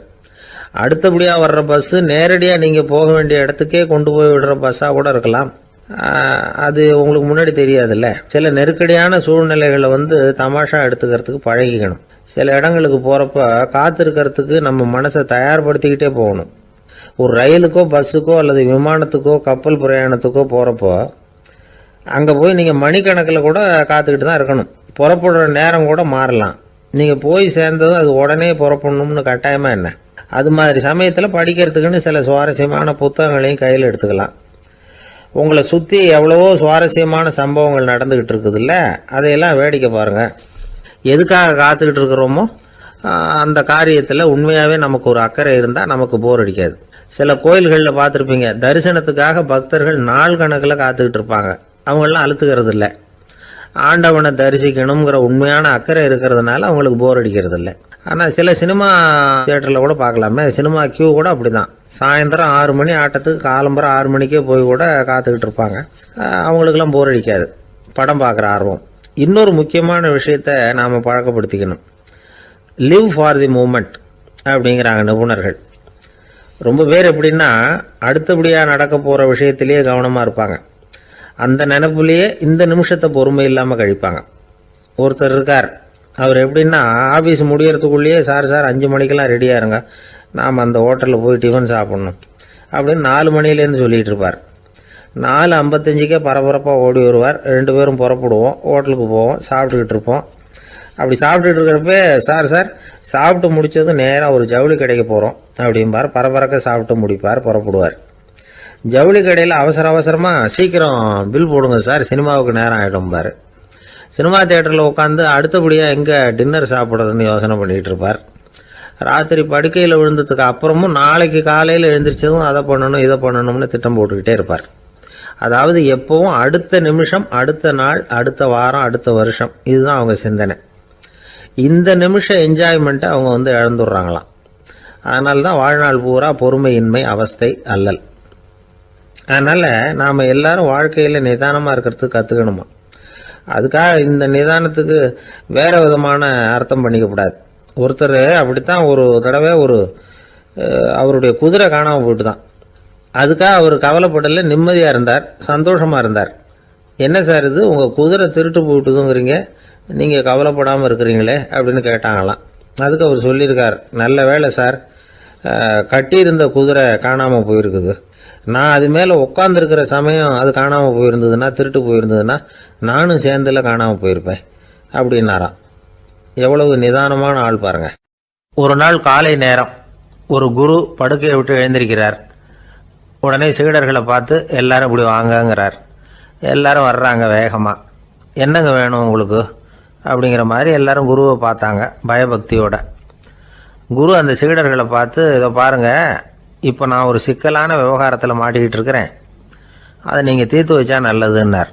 அடுத்தபடியாக வர்ற பஸ்ஸு நேரடியாக நீங்கள் போக வேண்டிய இடத்துக்கே கொண்டு போய் விடுற பஸ்ஸாக கூட இருக்கலாம். அது உங்களுக்கு முன்னாடி தெரியாதுல்ல. சில நெருக்கடியான சூழ்நிலைகளை தமாஷா எடுத்துக்கிறதுக்கு பழகிக்கணும். சில இடங்களுக்கு போகிறப்ப காத்திருக்கிறதுக்கு நம்ம மனசை தயார்படுத்திக்கிட்டே போகணும். ஒரு ரயிலுக்கோ பஸ்ஸுக்கோ அல்லது விமானத்துக்கோ கப்பல் பிரயாணத்துக்கோ போகிறப்போ அங்கே போய் நீங்கள் மணிக்கணக்கில் கூட காத்துக்கிட்டு தான் இருக்கணும். புறப்படுற நேரம் கூட மாறலாம். நீங்கள் போய் சேர்ந்ததும் அது உடனே புறப்படணும்னு கட்டாயமாக என்ன? அது மாதிரி சமயத்தில் படிக்கிறதுக்குன்னு சில சுவாரஸ்யமான புத்தகங்களையும் கையில் எடுத்துக்கலாம். உங்களை சுற்றி எவ்வளவோ சுவாரஸ்யமான சம்பவங்கள் நடந்துக்கிட்டு இருக்குதுல்ல, அதையெல்லாம் வேடிக்கை பாருங்கள். எதுக்காக காத்துக்கிட்டு இருக்கிறோமோ அந்த காரியத்தில் உண்மையாகவே நமக்கு ஒரு அக்கறை இருந்தால் நமக்கு போர் அடிக்காது. சில கோயில்களில் பார்த்துருப்பீங்க, தரிசனத்துக்காக பக்தர்கள் நாள் கணக்கில் காத்துக்கிட்டு இருப்பாங்க. அவங்களெலாம் அழுத்துக்கிறது இல்லை. ஆண்டவனை தரிசிக்கணுங்கிற உண்மையான அக்கறை இருக்கிறதுனால அவங்களுக்கு போர் அடிக்கிறது இல்லை. ஆனால் சில சினிமா தியேட்டரில் கூட பார்க்கலாமே, சினிமா கியூ கூட அப்படி தான். சாயந்தரம் 6 மணி ஆட்டத்துக்கு காலம்பரம் 6 மணிக்கே போய் கூட காத்துக்கிட்டு இருப்பாங்க. அவங்களுக்கெல்லாம் போர் அடிக்காது, படம் பார்க்குற ஆர்வம். இன்னொரு முக்கியமான விஷயத்தை நாம் பழக்கப்படுத்திக்கணும். லிவ் ஃபார் தி மூமெண்ட் அப்படிங்கிறாங்க நிபுணர்கள். ரொம்ப பேர் எப்படின்னா அடுத்தபடியாக நடக்க போகிற விஷயத்திலேயே கவனமாக இருப்பாங்க. அந்த நினைப்புலேயே இந்த நிமிஷத்தை பொறுமை இல்லாமல் கழிப்பாங்க. ஒருத்தர் இருக்கார், அவர் எப்படின்னா ஆஃபீஸ் முடியறதுக்குள்ளேயே சார் 5 மணிக்கெல்லாம் ரெடியாக இருங்க, நாம் அந்த ஹோட்டலில் போய் டிஃபன் சாப்பிட்ணும் அப்படின்னு 4 மணிலேருந்து சொல்லிகிட்டு இருப்பார். 4:55 பரபரப்பாக ஓடி வருவார். 2 பேரும் புறப்படுவோம், ஹோட்டலுக்கு போவோம், சாப்பிட்டுக்கிட்டு இருப்போம். அப்படி சாப்பிட்டுட்டு இருக்கிறப்ப சார் சாப்பிட்டு முடித்ததும் நேராக ஒரு ஜவுளி கடைக்கு போகிறோம் அப்படிம்பார். பரபரக்க சாப்பிட்டு முடிப்பார், புறப்படுவார். ஜவுளி கடையில் அவசரமாக சீக்கிரம் பில் போடுங்க சார், சினிமாவுக்கு நேரம் ஆகிடும்பார். சினிமா தியேட்டரில் உட்காந்து அடுத்தபடியாக எங்கே டின்னர் சாப்பிட்றதுன்னு யோசனை பண்ணிகிட்டு இருப்பார். ராத்திரி படுக்கையில் விழுந்ததுக்கு அப்புறமும் நாளைக்கு காலையில் எழுந்திரிச்சதும் அதை பண்ணணும் இதை பண்ணணும்னு திட்டம் போட்டுக்கிட்டே இருப்பார். அதாவது எப்பவும் அடுத்த நிமிஷம், அடுத்த நாள், அடுத்த வாரம், அடுத்த வருஷம், இதுதான் அவங்க சிந்தனை. இந்த நிமிஷம் என்ஜாய்மெண்ட்டை அவங்க இழந்துடுறாங்களாம். அதனால தான் வாழ்நாள் பூரா பொறுமையின்மை, அவஸ்தை, அல்லல். அதனால் நாம் எல்லாரும் வாழ்க்கையில் நிதானமாக இருக்கிறதுக்கு கற்றுக்கணுமா. அதுக்காக இந்த நிதானத்துக்கு வேறு விதமான அர்த்தம் பண்ணிக்கக்கூடாது. ஒருத்தர் அப்படித்தான் ஒரு தடவை அவருடைய குதிரை காணாமல் போயிட்டு தான். அதுக்காக அவர் கவலைப்படலை, நிம்மதியாக இருந்தார், சந்தோஷமாக இருந்தார். என்ன சார் இது, உங்கள் குதிரை திருட்டு போயிட்டுதுங்கிறீங்க, நீங்கள் கவலைப்படாமல் இருக்கிறீங்களே அப்படின்னு கேட்டாங்களாம். அதுக்கு அவர் சொல்லியிருக்கார், நல்ல வேலை சார், கட்டியிருந்த குதிரை காணாமல் போயிருக்குது. நான் அது மேலே உட்காந்துருக்கிற சமயம் அது காணாமல் போயிருந்ததுன்னா, திருட்டு போயிருந்ததுன்னா நானும் சேர்ந்தில் காணாமல் போயிருப்பேன் அப்படின்னாராம். எவ்வளவு நிதானமான ஆள் பாருங்க. ஒரு நாள் காலை நேரம் ஒரு குரு படுக்கையை விட்டு எழுந்திருக்கிறார். உடனே சீடர்களை பார்த்து எல்லாரும் இப்படி வாங்கங்கிறார். எல்லாரும் வர்றாங்க வேகமாக. என்னங்க வேணும் உங்களுக்கு அப்படிங்கிற மாதிரி எல்லாரும் குருவை பார்த்தாங்க பயபக்தியோட. குரு அந்த சீடர்களை பார்த்து, இதை பாருங்கள், இப்போ நான் ஒரு சிக்கலான விவகாரத்தில் மாட்டிக்கிட்டு இருக்கிறேன். அதை நீங்கள் தீர்த்து வச்சா நல்லதுன்னார்.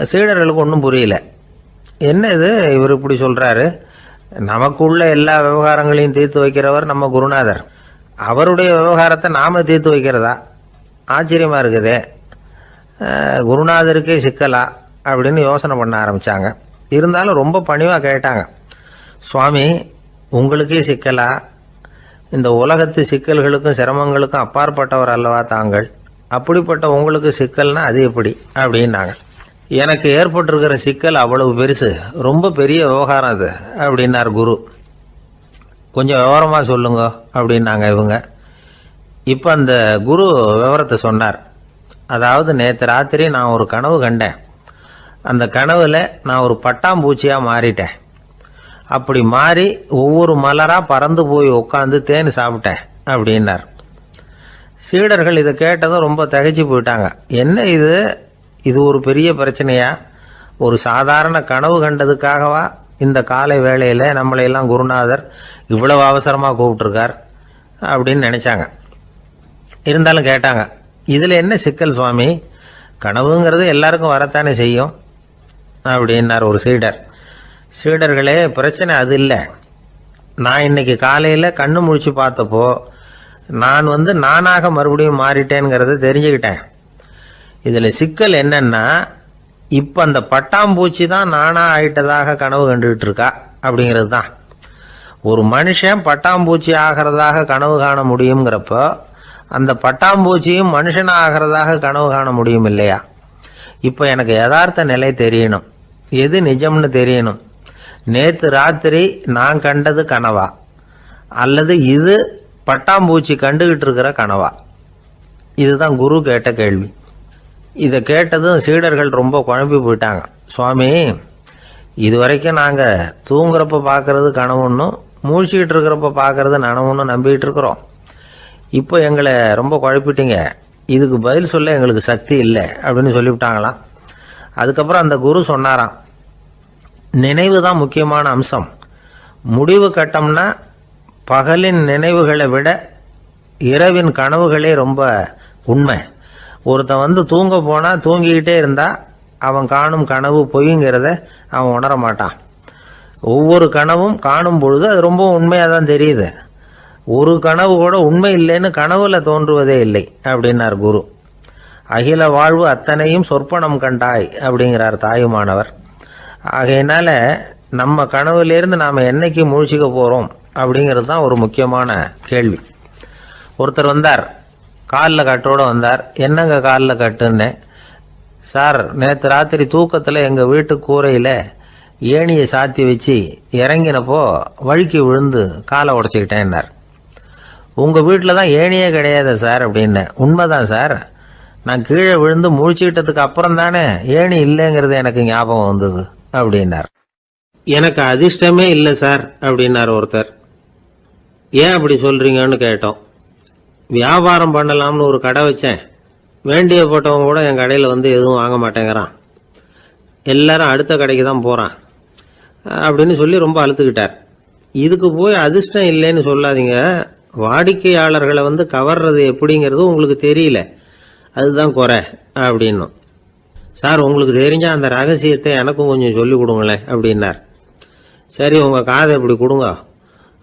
சீடர்களுக்கு ஒன்றும் புரியல. என்ன இது இவர் இப்படி சொல்கிறாரு, நமக்குள்ள எல்லா விவகாரங்களையும் தீர்த்து வைக்கிறவர் நம்ம குருநாதர், அவருடைய விவகாரத்தை நாம் தீர்த்து வைக்கிறதா, ஆச்சரியமாக இருக்குதே, குருநாதருக்கே சிக்கலா அப்படின்னு யோசனை பண்ண ஆரம்பித்தாங்க. இருந்தாலும் ரொம்ப பணிவாக கேட்டாங்க, சுவாமி உங்களுக்கே சிக்கலா, இந்த உலகத்து சிக்கல்களுக்கும் சிரமங்களுக்கும் அப்பாற்பட்டவர் அல்லவா தாங்கள், அப்படிப்பட்ட உங்களுக்கு சிக்கல்னா அது எப்படி அப்படின்னாங்க. எனக்கு ஏற்பட்டிருக்கிற சிக்கல் அவ்வளவு பெருசு, ரொம்ப பெரிய விவகாரம் அது அப்படின்னார் குரு. கொஞ்சம் விவரமாக சொல்லுங்க அப்படின்னாங்க இவங்க. இப்போ அந்த குரு விவரத்தை சொன்னார். அதாவது நேற்று ராத்திரி நான் ஒரு கனவு கண்டேன். அந்த கனவுல நான் ஒரு பட்டாம்பூச்சியாக மாறிட்டேன். அப்படி மாறி ஒவ்வொரு மலராக பறந்து போய் உட்காந்து தேன் சாப்பிட்டேன் அப்படின்னார். சீடர்கள் இதை கேட்டதும் ரொம்ப திகைச்சு போயிட்டாங்க. என்ன இது ஒரு பெரிய பிரச்சனையா, ஒரு சாதாரண கனவு கண்டதுக்காகவா இந்த காலை வேளையில் நம்மளையெல்லாம் குருநாதர் இவ்வளவு அவசரமாக கூப்பிட்டுருக்கார் அப்படின்னு நினச்சாங்க. இருந்தாலும் கேட்டாங்க, இதில் என்ன சிக்கல் சுவாமி, கனவுங்கிறது எல்லாருக்கும் வரத்தானே செய்யும் அப்படின்னார் ஒரு சீடர். சீடர்களே, பிரச்சனை அது இல்லை. நான் இன்னைக்கு காலையில் கண்ணு முழிச்சு பார்த்தப்போ நான் நானாக மறுபடியும் மாறிட்டேங்கிறத தெரிஞ்சுக்கிட்டேன். இதில் சிக்கல் என்னன்னா, இப்போ அந்த பட்டாம்பூச்சி தான் நானாக ஆயிட்டதாக கனவு கண்டுகிட்டு இருக்கா அப்படிங்கிறது தான். ஒரு மனுஷன் பட்டாம்பூச்சி ஆகிறதாக கனவு காண முடியுங்கிறப்போ அந்த பட்டாம்பூச்சியும் மனுஷனாக ஆகிறதாக கனவு காண முடியும் இல்லையா? இப்போ எனக்கு யதார்த்த நிலை தெரியணும், எது நிஜம்னு தெரியணும். நேற்று ராத்திரி நான் கண்டது கனவா, அல்லது இது பட்டாம்பூச்சி கண்டுகிட்டு இருக்கிற கனவா? இதுதான் குரு கேட்ட கேள்வி. இதை கேட்டதும் சீடர்கள் ரொம்ப குழம்பி போயிட்டாங்க. சுவாமி, இது வரைக்கும் நாங்கள் தூங்குறப்ப பார்க்கறது கனவுன்னும் மூழ்கிட்டு இருக்கிறப்ப பார்க்கறது நனவுன்னு நம்பிக்கிட்டு இருக்கிறோம். இப்போ எங்களை ரொம்ப குழப்பிட்டீங்க, இதுக்கு பதில் சொல்ல எங்களுக்கு சக்தி இல்லை அப்படின்னு சொல்லிவிட்டாங்களாம். அதுக்கப்புறம் அந்த குரு சொன்னாராம், நினைவு தான் முக்கியமான அம்சம். முடிவு கட்டம்னா பகலின் நினைவுகளை விட இரவின் கனவுகளே ரொம்ப உண்மை. ஒருத்தன் தூங்க போனால் தூங்கிக்கிட்டே இருந்தால் அவன் காணும் கனவு பொய்ங்கிறத அவன் உணர மாட்டான். ஒவ்வொரு கனவும் காணும் பொழுது அது ரொம்ப உண்மையாக தான் தெரியுது. ஒரு கனவு கூட உண்மை இல்லைன்னு கனவுல தோன்றுவதே இல்லை அப்படின்னார் குரு. அகில வாழ்வு அத்தனையும் சொற்பனம் கண்டாய் அப்படிங்கிறார் தாயுமானவர். ஆகையினால நம்ம கனவுலேருந்து நாம் என்னைக்கு முழிச்சிக்க போகிறோம் அப்படிங்கிறது தான் ஒரு முக்கியமான கேள்வி. ஒருத்தர் வந்தார், காலில் கட்டோடு வந்தார். என்னங்க காலில் கட்டுன்னு? சார், நேற்று ராத்திரி தூக்கத்தில் எங்கள் வீட்டு கூரையில் ஏணியை சாத்தி வச்சு இறங்கினப்போ வழுக்கி விழுந்து காலை உடச்சிக்கிட்டேன்னார். உங்கள் வீட்டில் தான் ஏணியே கிடையாது சார் அப்படின்னு. உண்மைதான் சார், நான் கீழே விழுந்து முழிச்சுக்கிட்டதுக்கு அப்புறம் தானே ஏணி இல்லைங்கிறது எனக்கு ஞாபகம் வந்தது அப்படின்னார். எனக்கு அதிர்ஷ்டமே இல்லை சார் அப்படின்னார் ஒருத்தர். ஏன் அப்படி சொல்கிறீங்கன்னு கேட்டோம். வியாபாரம் பண்ணலாம்னு ஒரு கடை வச்சேன். வேண்டிய போட்டவங்க கூட என் கடையில் எதுவும் வாங்க மாட்டேங்கிறான். எல்லாரும் அடுத்த கடைக்கு தான் போகிறான் அப்படின்னு சொல்லி ரொம்ப அழுத்துக்கிட்டார். இதுக்கு போய் அதிர்ஷ்டம் இல்லைன்னு சொல்லாதீங்க. வாடிக்கையாளர்களை கவர்றது எப்படிங்கிறது உங்களுக்கு தெரியல, அதுதான் குறை அப்படின்னும். சார், உங்களுக்கு தெரிஞ்ச அந்த ரகசியத்தை எனக்கும் கொஞ்சம் சொல்லி கொடுங்களேன் அப்படின்னார். சரி, உங்கள் காதை இப்படி கொடுங்க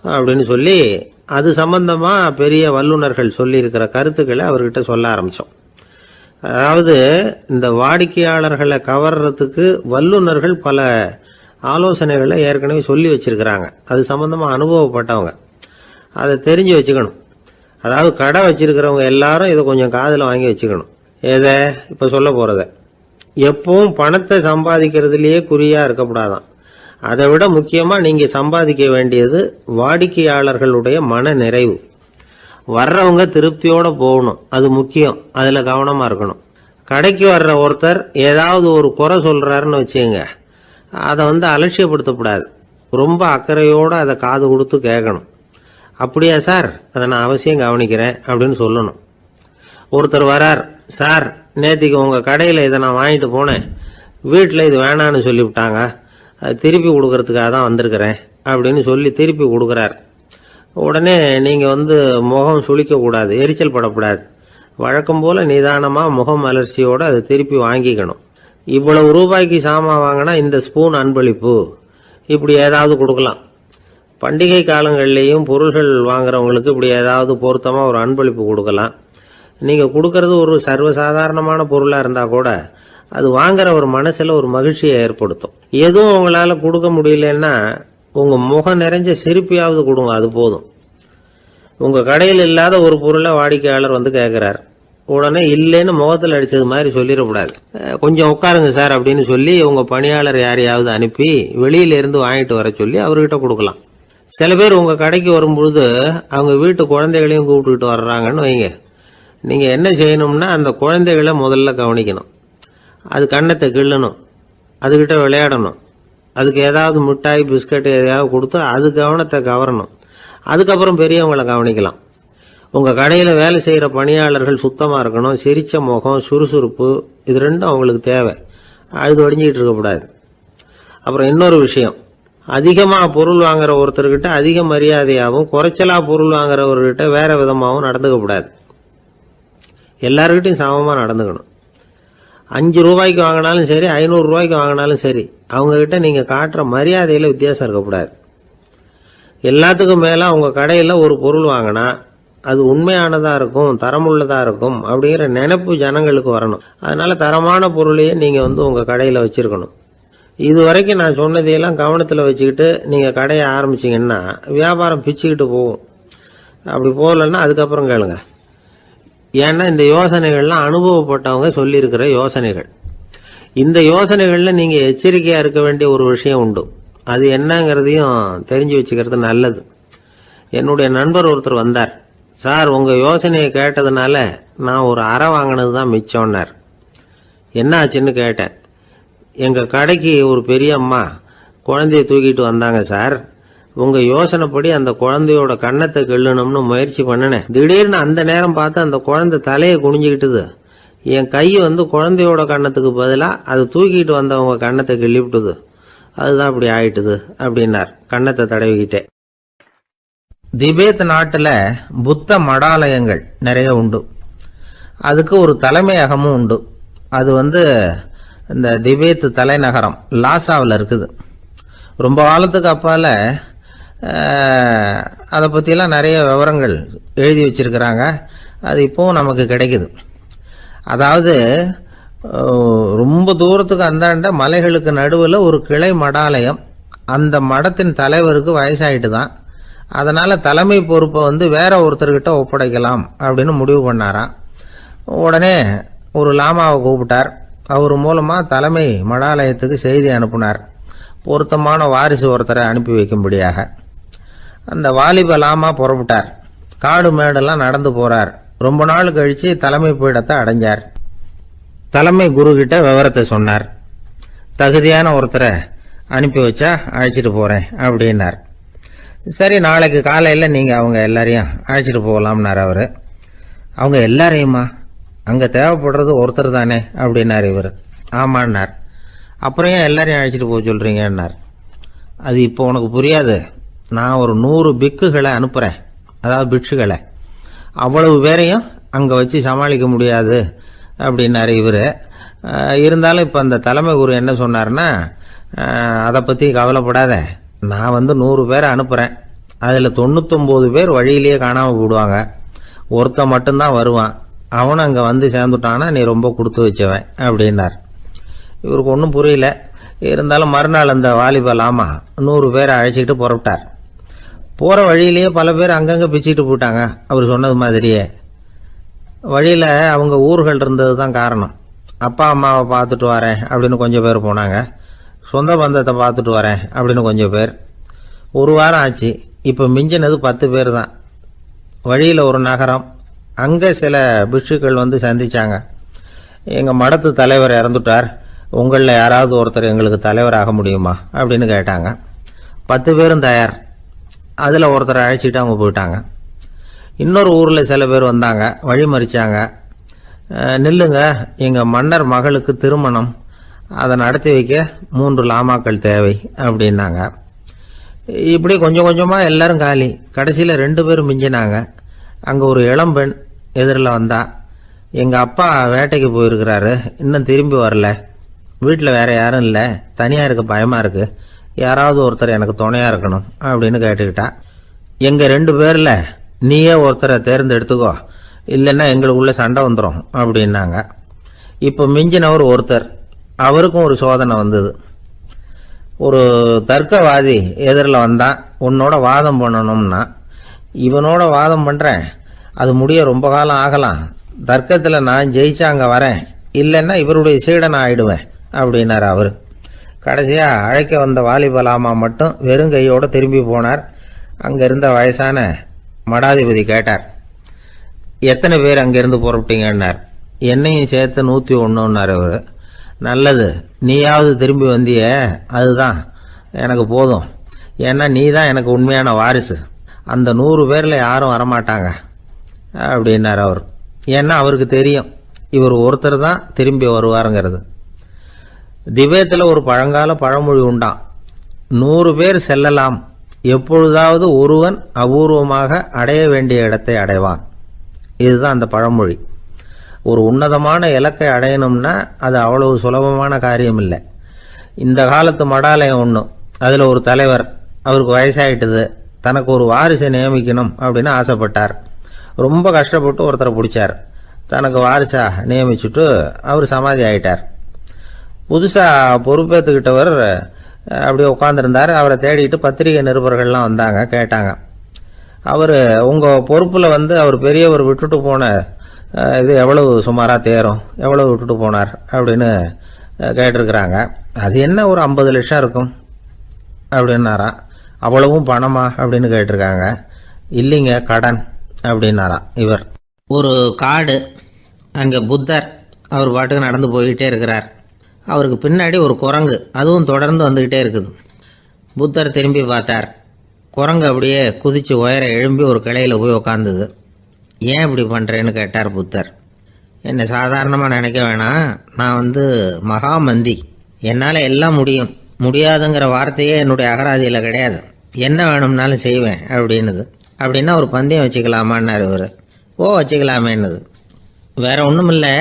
அப்படின்னு சொல்லி அது சம்பந்தமாக பெரிய வல்லுநர்கள் சொல்லியிருக்கிற கருத்துக்களை அவர்கிட்ட சொல்ல ஆரம்பித்தோம். அதாவது இந்த வாடிக்கையாளர்களை கவர்றதுக்கு வல்லுநர்கள் பல ஆலோசனைகளை ஏற்கனவே சொல்லி வச்சிருக்கிறாங்க. அது சம்பந்தமாக அனுபவப்பட்டவங்க, அதை தெரிஞ்சு வச்சுக்கணும். அதாவது கடை வச்சிருக்கிறவங்க எல்லாரும் இதை கொஞ்சம் காதில் வாங்கி வச்சுக்கணும். எதை இப்போ சொல்ல போகிறத. எப்பவும் பணத்தை சம்பாதிக்கிறதுலேயே குறியாக இருக்கக்கூடாதான். அதை விட முக்கியமாக நீங்கள் சம்பாதிக்க வேண்டியது வாடிக்கையாளர்களுடைய மன நிறைவு. வர்றவங்க திருப்தியோடு போகணும், அது முக்கியம். அதில் கவனமாக இருக்கணும். கடைக்கு வர்ற ஒருத்தர் ஏதாவது ஒரு குறை சொல்கிறாருன்னு வச்சுங்க, அதை அலட்சியப்படுத்தக்கூடாது. ரொம்ப அக்கறையோடு அதை காது கொடுத்து கேட்கணும். அப்படியா சார், அதை நான் அவசியம் கவனிக்கிறேன் அப்படின்னு சொல்லணும். ஒருத்தர் வரார், சார் நேற்றுக்கு உங்கள் கடையில் இதை நான் வாங்கிட்டு போனேன், வீட்டில் இது வேணான்னு சொல்லிவிட்டாங்க, அது திருப்பி கொடுக்கறதுக்காக தான் வந்திருக்கிறேன் அப்படின்னு சொல்லி திருப்பி கொடுக்குறார். உடனே நீங்கள் முகம் சுளிக்கக்கூடாது, எரிச்சல் படக்கூடாது. வழக்கம் போல நிதானமாக முகமலர்ச்சியோடு அதை திருப்பி வாங்கிக்கணும். இவ்வளவு ரூபாய்க்கு சாமான் வாங்கினா இந்த ஸ்பூன் அன்பளிப்பு, இப்படி ஏதாவது கொடுக்கலாம். பண்டிகை காலங்கள்லேயும் பொருள்கள் வாங்குறவங்களுக்கு இப்படி ஏதாவது பொருத்தமாக ஒரு அன்பளிப்பு கொடுக்கலாம். நீங்கள் கொடுக்கறது ஒரு சர்வசாதாரணமான பொருளாக இருந்தால் கூட அது வாங்குற ஒரு மனசில் ஒரு மகிழ்ச்சியை ஏற்படுத்தும். எதுவும் உங்களால் கொடுக்க முடியலன்னா உங்கள் முகம் நிறைஞ்ச சிரிப்பையாவது கொடுங்க, அது போதும். உங்கள் கடையில் இல்லாத ஒரு பொருளை வாடிக்கையாளர் வந்து கேட்குறார், உடனே இல்லைன்னு முகத்தில் அடித்தது மாதிரி சொல்லிடக்கூடாது. கொஞ்சம் உட்காருங்க சார் அப்படின்னு சொல்லி உங்கள் பணியாளர் யாரையாவது அனுப்பி வெளியிலேருந்து வாங்கிட்டு வர சொல்லி அவர்கிட்ட கொடுக்கலாம். சில பேர் உங்கள் கடைக்கு வரும்பொழுது அவங்க வீட்டு குழந்தைகளையும் கூப்பிட்டுக்கிட்டு வர்றாங்கன்னு வைங்க. நீங்கள் என்ன செய்யணும்னா அந்த குழந்தைகளை முதல்ல கவனிக்கணும். அது கண்ணத்தை கிள்ளணும், அதுகிட்ட விளையாடணும், அதுக்கு ஏதாவது மிட்டாய் பிஸ்கட் எதையாவது கொடுத்து அது கவனத்தை கவரணும். அதுக்கப்புறம் பெரியவங்களை கவனிக்கலாம். உங்கள் கடையில் வேலை செய்கிற பணியாளர்கள் சுத்தமாக இருக்கணும். சிரிச்ச முகம், சுறுசுறுப்பு, இது ரெண்டும் அவங்களுக்கு தேவை. அழுது வடிஞ்சிக்கிட்டு இருக்கக்கூடாது. அப்புறம் இன்னொரு விஷயம், அதிகமாக பொருள் வாங்குற ஒருத்தர்கிட்ட அதிக மரியாதையாகவும் குறைச்சலாக பொருள் வாங்குறவர்கிட்ட வேற விதமாகவும் நடந்துக்கக்கூடாது. எல்லாருக்கிட்டையும் சமமாக நடந்துக்கணும். 5 ரூபாய்க்கு வாங்கினாலும் சரி, 500 ரூபாய்க்கு வாங்கினாலும் சரி, அவங்கக்கிட்ட நீங்கள் காட்டுற மரியாதையில் வித்தியாசம் இருக்கக்கூடாது. எல்லாத்துக்கும் மேலே அவங்க கடையில் ஒரு பொருள் வாங்கினா அது உண்மையானதாக இருக்கும், தரமுள்ளதாக இருக்கும் அப்படிங்கிற நினைப்பு ஜனங்களுக்கு வரணும். அதனால் தரமான பொருளையே நீங்கள் உங்கள் கடையில் வச்சுருக்கணும். இது வரைக்கும் நான் சொன்னதையெல்லாம் கவனத்தில் வச்சுக்கிட்டு நீங்கள் கடையை ஆரம்பிச்சிங்கன்னா வியாபாரம் பிச்சுக்கிட்டு போகும். அப்படி போகலன்னா அதுக்கப்புறம் கேளுங்க. ஏன்னா இந்த யோசனைகள்லாம் அனுபவப்பட்டவங்க சொல்லியிருக்கிற யோசனைகள். இந்த யோசனைகளில் நீங்கள் எச்சரிக்கையாக இருக்க வேண்டிய ஒரு விஷயம் உண்டு. அது என்னங்கிறதையும் தெரிஞ்சு வச்சுக்கிறது நல்லது. என்னுடைய நண்பர் ஒருத்தர் வந்தார். சார், உங்கள் யோசனையை கேட்டதுனால நான் ஒரு அறை வாங்கினது தான் மிச்சம்னார். என்ன ஆச்சுன்னு கேட்டேன். எங்கள் கடைக்கு ஒரு பெரிய அம்மா குழந்தைய தூக்கிட்டு வந்தாங்க சார். உங்கள் யோசனைப்படி அந்த குழந்தையோட கண்ணத்தை கிள்ளணும்னு முயற்சி பண்ணினேன். திடீர்னு அந்த நேரம் பார்த்து அந்த குழந்தை தலையை குனிஞ்சிக்கிட்டுது. என் கை குழந்தையோட கண்ணத்துக்கு பதிலாக அது தூக்கிட்டு வந்தவங்க கண்ணத்தை கிள்ளிவிட்டுது. அதுதான் அப்படி ஆயிட்டுது அப்படின்னார் கண்ணத்தை தடவிக்கிட்டே. திபேத் நாட்டில் புத்த மடாலயங்கள் நிறைய உண்டு. அதுக்கு ஒரு தலைமையகமும் உண்டு. அது இந்த திபேத் தலைநகரம் லாசாவில் இருக்குது. ரொம்ப காலத்துக்கு அப்பால் அதை பற்றியெல்லாம் நிறைய விவரங்கள் எழுதி வச்சிருக்கிறாங்க. அது இப்போவும் நமக்கு கிடைக்குது. அதாவது ரொம்ப தூரத்துக்கு அந்தாண்ட மலைகளுக்கு நடுவில் ஒரு கிளை மடாலயம். அந்த மடத்தின் தலைவருக்கு வயசாயிட்டு தான். அதனால் தலைமை பொறுப்பை வேற ஒருத்தர்கிட்ட ஒப்படைக்கலாம் அப்படின்னு முடிவு பண்ணாராம். உடனே ஒரு லாமாவை கூப்பிட்டார். அவர் மூலமாக தலைமை மடாலயத்துக்கு செய்தி அனுப்புனார், பொருத்தமான வாரிசு ஒருத்தரை அனுப்பி வைக்கும்படியாக. அந்த வாலிப லாமா புறப்பட்டார். காடு மேடெல்லாம் நடந்து போகிறார். ரொம்ப நாள் கழித்து தலைமை பீடத்தை அடைஞ்சார். தலைமை குரு கிட்ட விவரத்தை சொன்னார். தகுதியான ஒருத்தரை அனுப்பி வச்சா அழைச்சிட்டு போகிறேன் அப்படின்னார். சரி, நாளைக்கு காலையில் நீங்கள் அவங்க எல்லாரையும் அழைச்சிட்டு போகலாம்னார் அவர். அவங்க எல்லாரையுமா? அங்கே தேவைப்படுறது ஒருத்தர் தானே அப்படின்னார் இவர். ஆமான்னார். அப்புறம் ஏன் எல்லாரையும் அழைச்சிட்டு போக சொல்கிறீங்கன்னார். அது இப்போ உனக்கு புரியாது. நான் ஒரு 100 பிக்குகளை அனுப்புகிறேன், அதாவது பிட்சுகளை. அவ்வளவு பேரையும் அங்கே வச்சு சமாளிக்க முடியாது அப்படின்னாரு இவர். இருந்தாலும் இப்போ அந்த தலைமை குரு என்ன சொன்னார்னா, அதை பற்றி கவலைப்படாத, நான் 100 பேரை அனுப்புகிறேன். அதில் 99 பேர் வழியிலேயே காணாமல் போடுவாங்க, ஒருத்தன் மட்டும்தான் வருவான். அவனும் அங்கே சேர்ந்துட்டானா நீ ரொம்ப கொடுத்து வச்சவன் அப்படின்னார். இவருக்கு ஒன்றும் புரியல. இருந்தாலும் மறுநாள் அந்த வாலிபலாமா 100 பேரை அழைச்சிக்கிட்டு புறப்பட்டார். போகிற வழியிலேயே பல பேர் அங்கங்கே பிச்சுக்கிட்டு போயிட்டாங்க. அவர் சொன்னது மாதிரியே. வழியில் அவங்க ஊர்கள் இருந்தது தான் காரணம். அப்பா அம்மாவை பார்த்துட்டு வரேன் அப்படின்னு கொஞ்சம் பேர் போனாங்க. சொந்த பந்தத்தை பார்த்துட்டு வரேன் அப்படின்னு கொஞ்சம் பேர். ஒரு வாரம் ஆச்சு. இப்போ மிஞ்சினது 10 பேர் தான். வழியில் ஒரு நகரம். அங்கே சில பிட்சுக்கள் சந்திச்சாங்க. எங்கள் மடத்து தலைவர் இறந்துட்டார், உங்களில் யாராவது ஒருத்தர் எங்களுக்கு தலைவராக முடியுமா அப்படின்னு கேட்டாங்க. 10 பேரும் தயார். அதில் ஒருத்தரை அழைச்சிட்டு அவங்க போயிட்டாங்க. இன்னொரு ஊரில் சில பேர் வந்தாங்க, வழி மறிச்சாங்க. நில்லுங்க, எங்கள் மன்னர் மகளுக்கு திருமணம், அதை நடத்தி வைக்க 3 லாமாக்கள் தேவை அப்படின்னாங்க. இப்படி கொஞ்சம் கொஞ்சமாக எல்லாரும் காலி. கடைசியில் 2 பேரும் மிஞ்சினாங்க. அங்கே ஒரு இளம்பெண் எதிரில் வந்தா. எங்கள் அப்பா வேட்டைக்கு போயிருக்கிறாரு, இன்னும் திரும்பி வரல. வீட்டில் வேற யாரும் இல்லை, தனியாக இருக்க பயமாக இருக்கு. யாராவது ஒருத்தர் எனக்கு துணையாக இருக்கணும் அப்படின்னு கேட்டுக்கிட்டா. எங்கள் 2 பேரில் நீயே ஒருத்தரை தேர்ந்தெடுத்துக்கோ, இல்லைன்னா எங்களுக்குள்ள சண்டை வந்துடும் அப்படின்னாங்க. இப்போ மிஞ்சினவர் ஒருத்தர், அவருக்கும் ஒரு சோதனை வந்தது. ஒரு தர்க்கவாதி எதிரில் வந்தான், உன்னோட வாதம் பண்ணணும்னா. இவனோட வாதம் பண்ணுறேன், அது முடிய ரொம்ப காலம் ஆகலாம். தர்க்கத்தில் நான் ஜெயிச்சா அங்கே வரேன், இல்லைன்னா இவருடைய சீடனை ஆயிடுவேன் அப்படின்னார் அவர். கடைசியாக அழைக்க வந்த வாலிபலாமா மட்டும் வெறும் கையோடு திரும்பி போனார். அங்கே இருந்த வயசான மடாதிபதி கேட்டார், எத்தனை பேர் அங்கேருந்து புறப்பட்டீங்கன்னார். என்னையும் சேர்த்து 101ன்னார் அவர். நல்லது, நீயாவது திரும்பி வந்தியே, அதுதான் எனக்கு போதும். ஏன்னா நீ தான் எனக்கு உண்மையான வாரிசு. அந்த 100 பேரில் யாரும் வரமாட்டாங்க அப்படின்னார் அவர். ஏன்னா அவருக்கு தெரியும் இவர் ஒருத்தர் தான் திரும்பி வருவாருங்கிறது. திபேத்தில் ஒரு பழங்கால பழமொழி உண்டாம், 100 பேர் செல்லலாம், எப்பொழுதாவது ஒருவன் அபூர்வமாக அடைய வேண்டிய இடத்தை அடைவான். இதுதான் அந்த பழமொழி. ஒரு உன்னதமான இலக்கை அடையணும்னா அது அவ்வளவு சுலபமான காரியம் இல்லை. இந்த காலத்து மடாலயம் ஒன்று, அதில் ஒரு தலைவர், அவருக்கு வயசாயிட்டுது, தனக்கு ஒரு வாரிசை நியமிக்கணும் அப்படின்னு ஆசைப்பட்டார். ரொம்ப கஷ்டப்பட்டு ஒருத்தரை பிடிச்சார், தனக்கு வாரிசா நியமிச்சுட்டு அவர் சமாதி ஆயிட்டார். புதுசாக பொறுப்பேற்றுக்கிட்டவர் அப்படியே உட்காந்துருந்தார். அவரை தேடிட்டு பத்திரிகை நிருபர்கள்லாம் வந்தாங்க, கேட்டாங்க. அவர் உங்கள் பொறுப்பில் அவர் பெரியவர் விட்டுட்டு போன இது எவ்வளவு சுமாராக தேரும், எவ்வளவு விட்டுட்டு போனார் அப்படின்னு கேட்டிருக்கிறாங்க. அது என்ன ஒரு 50 லட்சம் இருக்கும் அப்படின்னாராம். அவ்வளவும் பணமா அப்படின்னு கேட்டிருக்காங்க. இல்லைங்க, கடன் அப்படின்னாராம் இவர். ஒரு காடு, அங்கே புத்தர் அவர் பாட்டுக்கு நடந்து போய்கிட்டே இருக்கிறார். அவருக்கு பின்னாடி ஒரு குரங்கு, அதுவும் தொடர்ந்து வந்துக்கிட்டே இருக்குது. புத்தர் திரும்பி பார்த்தார். குரங்கு அப்படியே குதித்து உயர எழும்பி ஒரு கிளையில் போய் உக்காந்துது. ஏன் இப்படி பண்ணுறேன்னு கேட்டார் புத்தர். என்னை சாதாரணமாக நினைக்க வேணாம், நான் மகாமந்தி, என்னால் எல்லாம் முடியும், முடியாதுங்கிற வார்த்தையே என்னுடைய அகராதியில் கிடையாது, என்ன வேணும்னாலும் செய்வேன் அப்படின்னுது. அப்படின்னா ஒரு பந்தயம் வச்சுக்கலாமான்னாரு இவர். ஓ வச்சுக்கலாமேன்னுது. வேற ஒன்றும் இல்லை,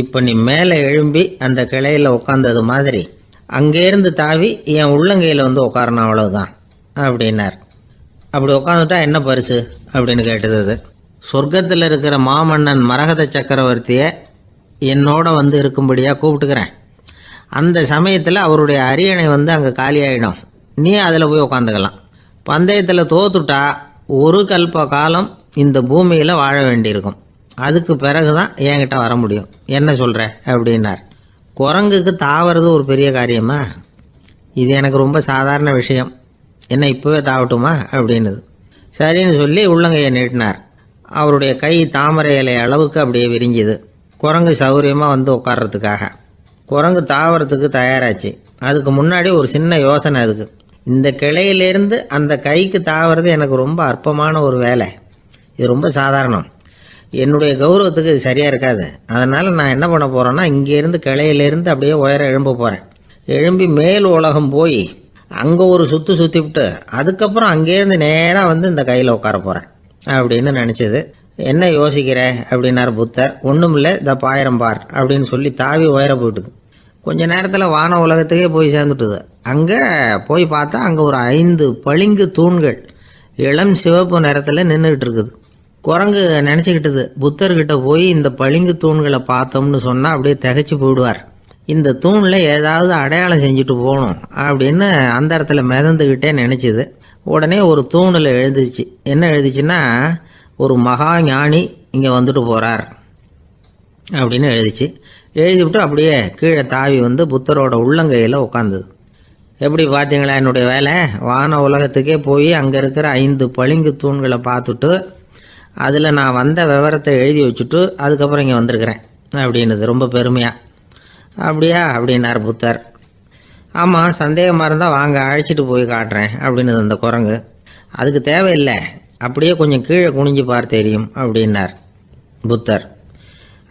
இப்போ நீ மேலே எழும்பி அந்த கிளையில் உட்காந்தது மாதிரி அங்கேருந்து தாவி என் உள்ளங்கையில் உட்காரணும், அவ்வளவுதான் அப்படின்னார். அப்படி உட்காந்துட்டா என்ன பரிசு அப்படின்னு கேட்டது அது. சொர்க்கத்தில் இருக்கிற மாமன்னன் மரகத சக்கரவர்த்தியை என்னோட இருக்கும்படியாக கூப்பிட்டுக்கிறேன். அந்த சமயத்தில் அவருடைய அரியணை அங்கே காலியாயிடும், நீ அதில் போய் உட்காந்துக்கலாம். பந்தயத்தில் தோத்துட்டா ஒரு கல்ப காலம் இந்த பூமியில் வாழ வேண்டியிருக்கும், அதுக்கு பிறகு தான் என்கிட்ட வர முடியும், என்ன சொல்கிற அப்படின்னார். குரங்குக்கு தாவறது ஒரு பெரிய காரியமா? இது எனக்கு ரொம்ப சாதாரண விஷயம், என்ன இப்போவே தாவட்டுமா அப்படின்னுது. சரின்னு சொல்லி உள்ளங்கையை நீட்டினார். அவருடைய கை தாமரை இலை அளவுக்கு அப்படியே விரிஞ்சுது. குரங்கு சௌகரியமாக உட்கார்றதுக்காக. குரங்கு தாவறதுக்கு தயாராச்சு. அதுக்கு முன்னாடி ஒரு சின்ன யோசனை அதுக்கு. இந்த கிளையிலேருந்து அந்த கைக்கு தாவறது எனக்கு ரொம்ப அற்பமான ஒரு வேலை, இது ரொம்ப சாதாரணம், என்னுடைய கௌரவத்துக்கு இது சரியாக இருக்காது. அதனால் நான் என்ன பண்ண போகிறேன்னா, இங்கேருந்து கிளையிலேருந்து அப்படியே உயர எழும்ப போகிறேன். எழும்பி மேல் உலகம் போய் அங்கே ஒரு சுற்றிவிட்டு அதுக்கப்புறம் அங்கேருந்து நேராக இந்த கையில் உட்கார போகிறேன் அப்படின்னு நினச்சிது. என்ன யோசிக்கிற அப்படின்னார் புத்தர். ஒன்றும் இல்லை, இந்த பாயிரம் பார் அப்படின்னு சொல்லி தாவி உயர போயிட்டுது. கொஞ்ச நேரத்தில் வான உலகத்துக்கே போய் சேர்ந்துட்டுது. அங்கே போய் பார்த்தா அங்கே ஒரு 5 பளிங்கு தூண்கள் இளம் சிவப்பு நிறத்தில் நின்றுக்கிட்டு இருக்குது. குரங்கு நினச்சிக்கிட்டது, புத்தர்கிட்ட போய் இந்த பளிங்கு தூண்களை பார்த்தோம்னு சொன்னால் அப்படியே திகைச்சு போயிடுவார், இந்த தூணில் ஏதாவது அடையாளம் செஞ்சுட்டு போகணும் அப்படின்னு அந்த இடத்துல மிதந்துக்கிட்டே நினச்சிது. உடனே ஒரு தூணில் எழுதிச்சு. என்ன எழுதிச்சுன்னா, ஒரு மகா ஞானி இங்கே வந்துட்டு போகிறார் அப்படின்னு எழுதிச்சு. எழுதிவிட்டு அப்படியே கீழே தாவி புத்தரோட உள்ளங்கையில் உட்காந்துது. எப்படி பார்த்தீங்களா என்னுடைய வேலை? வான உலகத்துக்கே போய் அங்கே இருக்கிற 5 பளிங்கு தூண்களை பார்த்துட்டு அதில் நான் வந்த விவரத்தை எழுதி வச்சுட்டு அதுக்கப்புறம் இங்கே வந்திருக்கிறேன் அப்படின்னுது ரொம்ப பெருமையாக. அப்படியா அப்படின்னார் புத்தர். ஆமாம், சந்தேகமாக இருந்தால் வாங்க, அழைச்சிட்டு போய் காட்டுறேன் அப்படின்னுது அந்த குரங்கு. அதுக்கு தேவையில்லை, அப்படியே கொஞ்சம் கீழே குனிஞ்சு பார் தெரியும் அப்படின்னார் புத்தர்.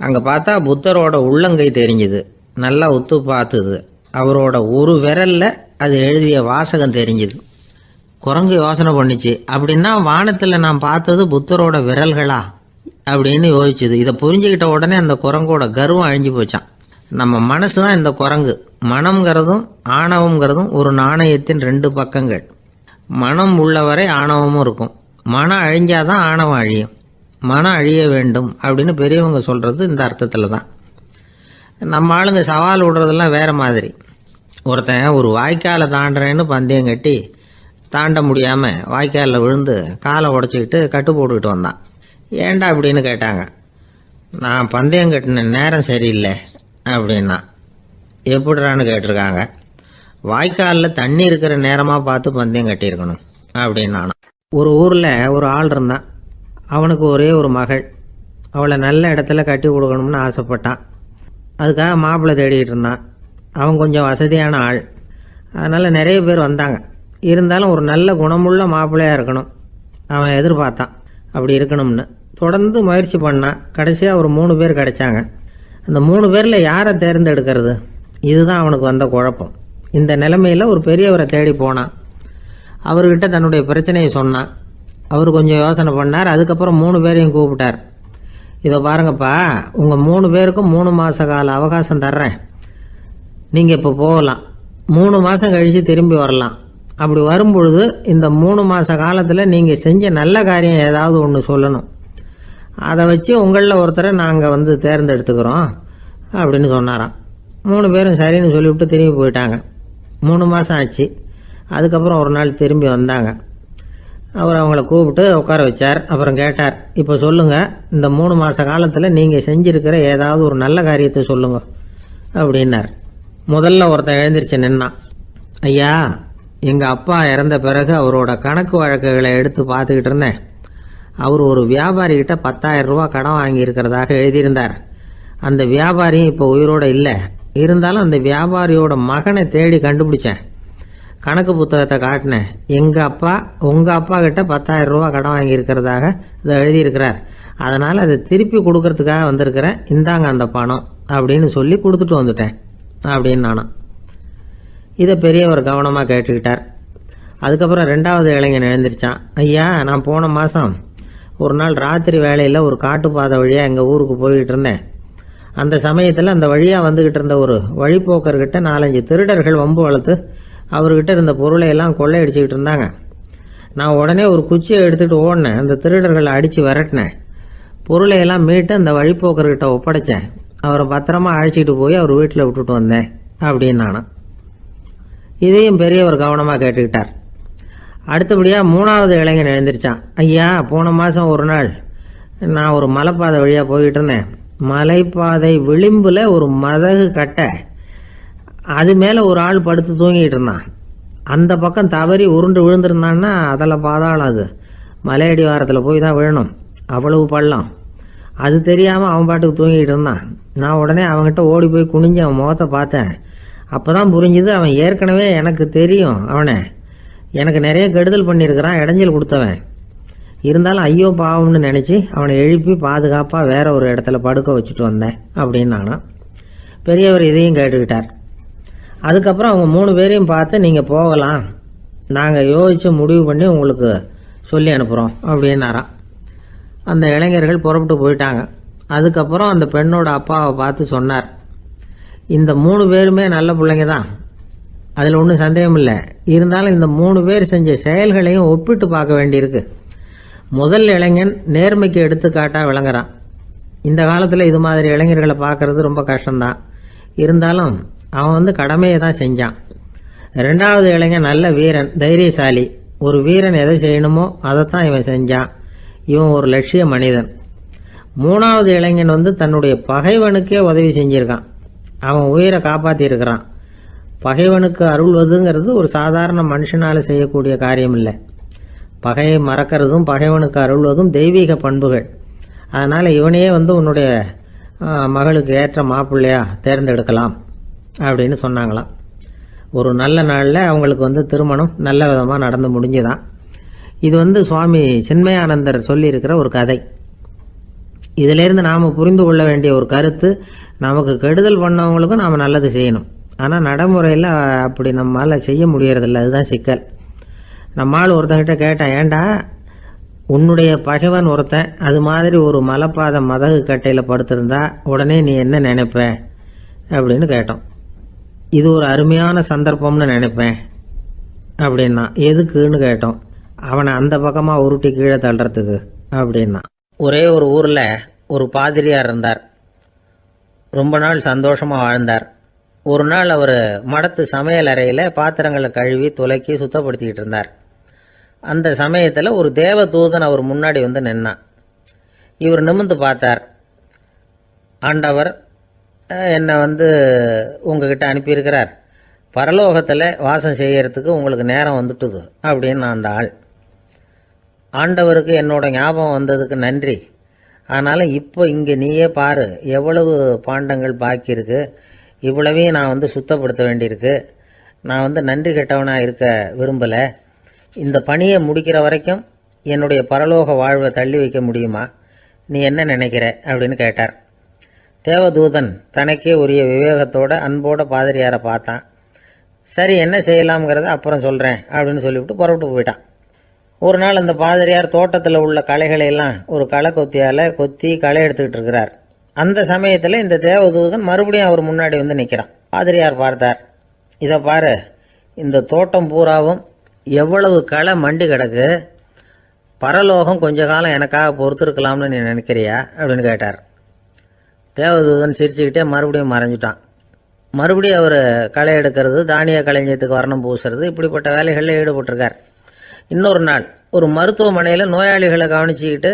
அங்கே பார்த்தா புத்தரோட உள்ளங்கை தெரிஞ்சுது. நல்லா உத்து பார்த்துது. அவரோட ஒரு விரலில் அது எழுதிய வாசகம் தெரிஞ்சுது. குரங்கு யோசனை பண்ணிச்சு, அப்படின்னா வானத்தில் நான் பார்த்தது புத்தரோட விரல்களா அப்படின்னு யோசிச்சுது. இதை புரிஞ்சுக்கிட்ட உடனே அந்த குரங்கோட கர்வம் அழிஞ்சு போச்சான். நம்ம மனசு தான் இந்த குரங்கு. மனம்ங்கிறதும் ஆணவம்ங்கிறதும் ஒரு நாணயத்தின் 2 பக்கங்கள். மனம் உள்ளவரை ஆணவமும் இருக்கும். மனம் அழிஞ்சாதான் ஆணவம் அழியும். மனம் அழிய வேண்டும் அப்படின்னு பெரியவங்க சொல்கிறது இந்த அர்த்தத்தில் தான். நம்ம ஆளுங்க சவால் விடுறதெல்லாம் வேறு மாதிரி. ஒருத்தன் ஒரு வாய்க்காலை தாண்டுறேன்னு பந்தயம் கட்டி தாண்ட முடியாமல் வாய்க்காலில் விழுந்து காலை உடச்சிக்கிட்டு கட்டு போட்டுக்கிட்டு வந்தான். ஏன்டா அப்படின்னு கேட்டாங்க. நான் பந்தயம் கட்டின நேரம் சரியில்லை அப்படின்னா. எப்படிறான்னு கேட்டிருக்காங்க. வாய்க்காலில் தண்ணி இருக்கிற நேரமாக பார்த்து பந்தயம் கட்டியிருக்கணும் அப்படின்னா. ஒரு ஊரில் ஒரு ஆள் இருந்தான். அவனுக்கு ஒரே ஒரு மகள். அவளை நல்ல இடத்துல கட்டி கொடுக்கணும்னு ஆசைப்பட்டான். அதுக்காக மாப்பிள்ளை தேடிக்கிட்டு இருந்தான். அவன் கொஞ்சம் வசதியான ஆள். அதனால் நிறைய பேர் வந்தாங்க. இருந்தாலும் ஒரு நல்ல குணமுள்ள மாப்பிள்ளையாக இருக்கணும் அவன் எதிர்பார்த்தான். அப்படி இருக்கணும்னு தொடர்ந்து முயற்சி பண்ணான். கடைசியாக ஒரு 3 பேர் கிடைச்சாங்க. அந்த 3 பேரில் யாரை தேர்ந்தெடுக்கிறது, இதுதான் அவனுக்கு வந்த குழப்பம். இந்த நிலைமையில் ஒரு பெரியவரை தேடி போனான். அவர்கிட்ட தன்னுடைய பிரச்சனையை சொன்னான். அவர் கொஞ்சம் யோசனை பண்ணார். அதுக்கப்புறம் 3 பேரையும் கூப்பிட்டார். இதை பாருங்கப்பா, உங்கள் 3 பேருக்கும் 3 மாத கால அவகாசம் தர்றேன். நீங்கள் இப்போ போகலாம். 3 மாதம் கழித்து திரும்பி வரலாம். அப்படி வரும்பொழுது இந்த 3 மாத காலத்தில் நீங்கள் செஞ்ச நல்ல காரியம் ஏதாவது ஒன்று சொல்லணும். அதை வச்சு உங்களில் ஒருத்தரை நாங்கள் தேர்ந்தெடுத்துக்கிறோம் அப்படின்னு சொன்னாராம். 3 பேரும் சரின்னு சொல்லிவிட்டு திரும்பி போயிட்டாங்க. 3 மாதம் ஆச்சு. அதுக்கப்புறம் ஒரு நாள் திரும்பி வந்தாங்க. அவர் அவங்கள கூப்பிட்டு உட்கார வச்சார். அப்புறம் கேட்டார், இப்போ சொல்லுங்கள், இந்த 3 மாத காலத்தில் நீங்கள் செஞ்சுருக்கிற ஏதாவது ஒரு நல்ல காரியத்தை சொல்லுங்க அப்படின்னார். முதல்ல ஒருத்தன் எழுந்திரிச்சு நின்னான். ஐயா, எங்கள் அப்பா இறந்த பிறகு அவரோட கணக்கு வழக்குகளை எடுத்து பார்த்துக்கிட்டு இருந்தேன். அவர் ஒரு வியாபாரிகிட்ட 10,000 ரூபா கடன் வாங்கியிருக்கிறதாக எழுதியிருந்தார். அந்த வியாபாரியும் இப்போ உயிரோடு இல்லை. இருந்தாலும் அந்த வியாபாரியோட மகனை தேடி கண்டுபிடிச்சேன். கணக்கு புத்தகத்தை காட்டினேன். உங்கள் அப்பா கிட்ட 10,000 ரூபா கடன் வாங்கியிருக்கிறதாக இதை எழுதியிருக்கிறார். அதனால் அதை திருப்பி கொடுக்கறதுக்காக வந்திருக்கிறேன். இந்தாங்க அந்த பணம் அப்படின்னு சொல்லி கொடுத்துட்டு வந்துட்டேன் அப்படின்னு நானும். இதை பெரியவர் கவனமாக கேட்டுக்கிட்டார். அதுக்கப்புறம் 2வது இளைஞன் எழுந்திரிச்சான். ஐயா, நான் போன மாதம் ஒரு நாள் ராத்திரி வேளையில் ஒரு காட்டுப்பாதை வழியாக எங்கள் ஊருக்கு போய்கிட்டு இருந்தேன். அந்த சமயத்தில் அந்த வழியாக வந்துக்கிட்டு இருந்த ஒரு வழிப்போக்கர்கிட்ட 4-5 திருடர்கள் வம்பு வளர்த்து அவர்கிட்ட இருந்த பொருளை எல்லாம் கொள்ளையடிச்சிக்கிட்டு இருந்தாங்க. நான் உடனே ஒரு குச்சியை எடுத்துகிட்டு ஓடினேன். அந்த திருடர்களை அடித்து விரட்டினேன். பொருளை எல்லாம் மீட்டு அந்த வழிப்போக்கர்கிட்ட ஒப்படைச்சேன். அவரை பத்திரமா அழைச்சிக்கிட்டு போய் அவர் வீட்டில் விட்டுட்டு வந்தேன் அப்படின்னு நானும். இதையும் பெரியவர் கவனமாக கேட்டுக்கிட்டார். அடுத்தபடியாக 3வது இளைஞன் எழுந்திரிச்சான். ஐயா, போன மாதம் ஒரு நாள் நான் ஒரு மலைப்பாதை வழியாக போய்கிட்டு இருந்தேன். மலைப்பாதை விளிம்பில் ஒரு மதகு கட்டை, அது மேலே ஒரு ஆள் படுத்து தூங்கிட்டு இருந்தான். அந்த பக்கம் தவறி உருண்டு விழுந்திருந்தான்னா அதில் பாதாளம். அது மலையடி வாரத்தில் போய் தான் விழணும். அவ்வளவு பள்ளம். அது தெரியாமல் அவன் பாட்டுக்கு தூங்கிட்டு இருந்தான். நான் உடனே அவன்கிட்ட ஓடி போய் குனிஞ்சு அவன் முகத்தை பார்த்தேன். அப்போ தான் புரிஞ்சுது, அவன் ஏற்கனவே எனக்கு தெரியும். அவனை எனக்கு நிறைய கெடுதல் பண்ணியிருக்கிறான், இடைஞ்சல் கொடுத்தவன். இருந்தாலும் ஐயோ பாவம்னு நினச்சி அவனை எழுப்பி பாதுகாப்பாக வேற ஒரு இடத்துல படுக்க வச்சுட்டு வந்தேன் அப்படின்னு நானும். பெரியவர் இதையும் கேட்டுக்கிட்டார். அதுக்கப்புறம் அவங்க 3 பேரையும் பார்த்து, நீங்கள் போகலாம், நாங்கள் யோசித்து முடிவு பண்ணி உங்களுக்கு சொல்லி அனுப்புகிறோம் அப்படின்னாராம். அந்த இளைஞர்கள் புறப்பட்டு போயிட்டாங்க. அதுக்கப்புறம் அந்த பெண்ணோட அப்பாவை பார்த்து சொன்னார், இந்த 3 பேருமே நல்ல பிள்ளைங்க தான், அதில் ஒன்றும் சந்தேகம் இல்லை. இருந்தாலும் இந்த 3 பேர் செஞ்ச செயல்களையும் ஒப்பிட்டு பார்க்க வேண்டியிருக்கு. முதல் இளைஞன் நேர்மைக்கு எடுத்துக்காட்டாக விளங்குறான். இந்த காலத்தில் இது மாதிரி இளைஞர்களை பார்க்கறது ரொம்ப கஷ்டம்தான். இருந்தாலும் அவன் கடமையை தான் செஞ்சான். 2வது இளைஞன் நல்ல வீரன், தைரியசாலி. ஒரு வீரன் எதை செய்யணுமோ அதைத்தான் இவன் செஞ்சான். இவன் ஒரு லட்சிய மனிதன். 3வது இளைஞன் தன்னுடைய பகைவனுக்கே உதவி செஞ்சிருக்கான். அவன் உயிரை காப்பாற்றியிருக்கிறான். பகைவனுக்கு அருள்வதுங்கிறது ஒரு சாதாரண மனுஷனால் செய்யக்கூடிய காரியம் இல்லை. பகையை மறக்கிறதும் பகைவனுக்கு அருள்வதும் தெய்வீக பண்புகள். அதனால் இவனையே உன்னுடைய மகளுக்கு ஏற்ற மாப்பிள்ளையா தேர்ந்தெடுக்கலாம் அப்படின்னு சொன்னாங்களாம். ஒரு நல்ல நாளில் அவங்களுக்கு திருமணம் நல்ல விதமாக நடந்து முடிஞ்சுதான். இது சுவாமி சின்மயானந்தர் சொல்லியிருக்கிற ஒரு கதை. இதிலேருந்து நாம் புரிந்து கொள்ள வேண்டிய ஒரு கருத்து, நமக்கு கெடுதல் பண்ணவங்களுக்கும் நாம் நல்லது செய்யணும். ஆனால் நடைமுறையில் அப்படி நம்மளால் செய்ய முடியறதில்ல. அதுதான் சிக்கல். நம்மால் ஒருத்தங்கிட்ட கேட்டான், ஏண்டா உன்னுடைய பகைவன் ஒருத்தன் அது மாதிரி ஒரு மலைப்பாதை மதகு கட்டையில் படுத்திருந்தா உடனே நீ என்ன நினைப்ப அப்படின்னு கேட்டோம். இது ஒரு அருமையான சந்தர்ப்பம்னு நினைப்பேன் அப்படின்னா. எதுக்குன்னு கேட்டோம். அவனை அந்த பக்கமாக உருட்டி கீழே தள்ளுறதுக்கு அப்படின்னா. ஒரே ஒரு ஊரில் ஒரு பாதிரியார் இருந்தார். ரொம்ப நாள் சந்தோஷமாக வாழ்ந்தார். ஒரு நாள் அவர் மடத்து சமையல் அறையில் பாத்திரங்களை கழுவி துலக்கி சுத்தப்படுத்திக்கிட்டு இருந்தார். அந்த சமயத்தில் ஒரு தேவதூதன் அவர் முன்னாடி வந்து நின்னான். இவர் நிமிர்ந்து பார்த்தார். ஆண்டவர் என்னை உங்ககிட்ட அனுப்பியிருக்கிறார், பரலோகத்தில் வாசம் செய்யறதுக்கு உங்களுக்கு நேரம் வந்துட்டுது அப்படின்னு நான் அந்த ஆள். ஆண்டவருக்கு என்னோட ஞாபகம் வந்ததுக்கு நன்றி. ஆனாலும் இப்போ இங்கே நீயே பாரு, எவ்வளவு பாண்டங்கள் பாக்கி இருக்கு, இவ்வளவையும் நான் சுத்தப்படுத்த வேண்டியிருக்கு. நான் நன்றி கெட்டவனாக இருக்க விரும்பலை. இந்த பணியை முடிக்கிற வரைக்கும் என்னுடைய பரலோக வாழ்வை தள்ளி வைக்க முடியுமா? நீ என்ன நினைக்கிற அப்படின்னு கேட்டார். தேவதூதன் தனக்கே உரிய விவேகத்தோட அன்போட பாதிரியாரை பார்த்தான். சரி, என்ன செய்யலாம்ங்கிறத அப்புறம் சொல்கிறேன் அப்படின்னு சொல்லிவிட்டு புறப்பட்டு போயிட்டான். ஒரு நாள் அந்த பாதிரியார் தோட்டத்தில் உள்ள களைகளை எல்லாம் ஒரு களை கொத்தியால் கொத்தி களை எடுத்துக்கிட்டு இருக்கிறார். அந்த சமயத்தில் இந்த தேவதூதன் மறுபடியும் அவர் முன்னாடி நிற்கிறான். பாதிரியார் பார்த்தார். இதை பாரு, இந்த தோட்டம் பூராவும் எவ்வளவு களை மண்டி கிடக்கு, பரலோகம் கொஞ்ச காலம் எனக்காக பொறுத்திருக்கலாம்னு நீ நினைக்கிறியா அப்படின்னு கேட்டார். தேவதூதன் சிரிச்சுக்கிட்டே மறுபடியும் மறைஞ்சிட்டான். மறுபடியும் அவர் களை எடுக்கிறது, தானிய களஞ்சியத்துக்கு வர்ணம் பூசுறது, இப்படிப்பட்ட வேலைகளில் ஈடுபட்டிருக்கார். இன்னொரு நாள் ஒரு மருத்துவமனையில் நோயாளிகளை கவனிச்சுக்கிட்டு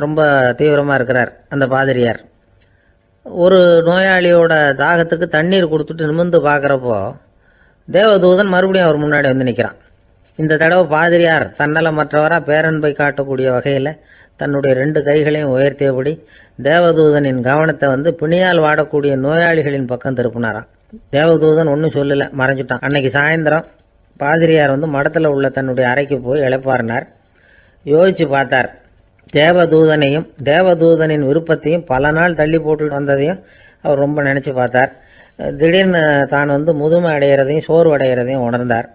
ரொம்ப தீவிரமாக இருக்கிறார் அந்த பாதிரியார். ஒரு நோயாளியோட தாகத்துக்கு தண்ணீர் கொடுத்துட்டு நிமிர்ந்து பார்க்குறப்போ தேவதூதன் மறுபடியும் அவர் முன்னாடி நிற்கிறான். இந்த தடவை பாதிரியார் தன்னலமற்றவராக பேரன்பை காட்டக்கூடிய வகையில் தன்னுடைய 2 கைகளையும் உயர்த்தியபடி தேவதூதனின் கவனத்தை பிணியால் வாடக்கூடிய நோயாளிகளின் பக்கம் திருப்பினாராம். தேவதூதன் ஒன்றும் சொல்லலை, மறைஞ்சிட்டான். அன்னைக்கு சாயந்தரம் பாதிரியார் மடத்தில் உள்ள தன்னுடைய அறைக்கு போய் இளைப்பாறினார். யோசித்து பார்த்தார். தேவதூதனையும் தேவதூதனின் விருப்பத்தையும் பல நாள் தள்ளி போட்டு வந்ததையும் அவர் ரொம்ப நினச்சி பார்த்தார். திடீர்னு தான் முதுமை அடைகிறதையும் சோர்வு அடைகிறதையும் உணர்ந்தார்.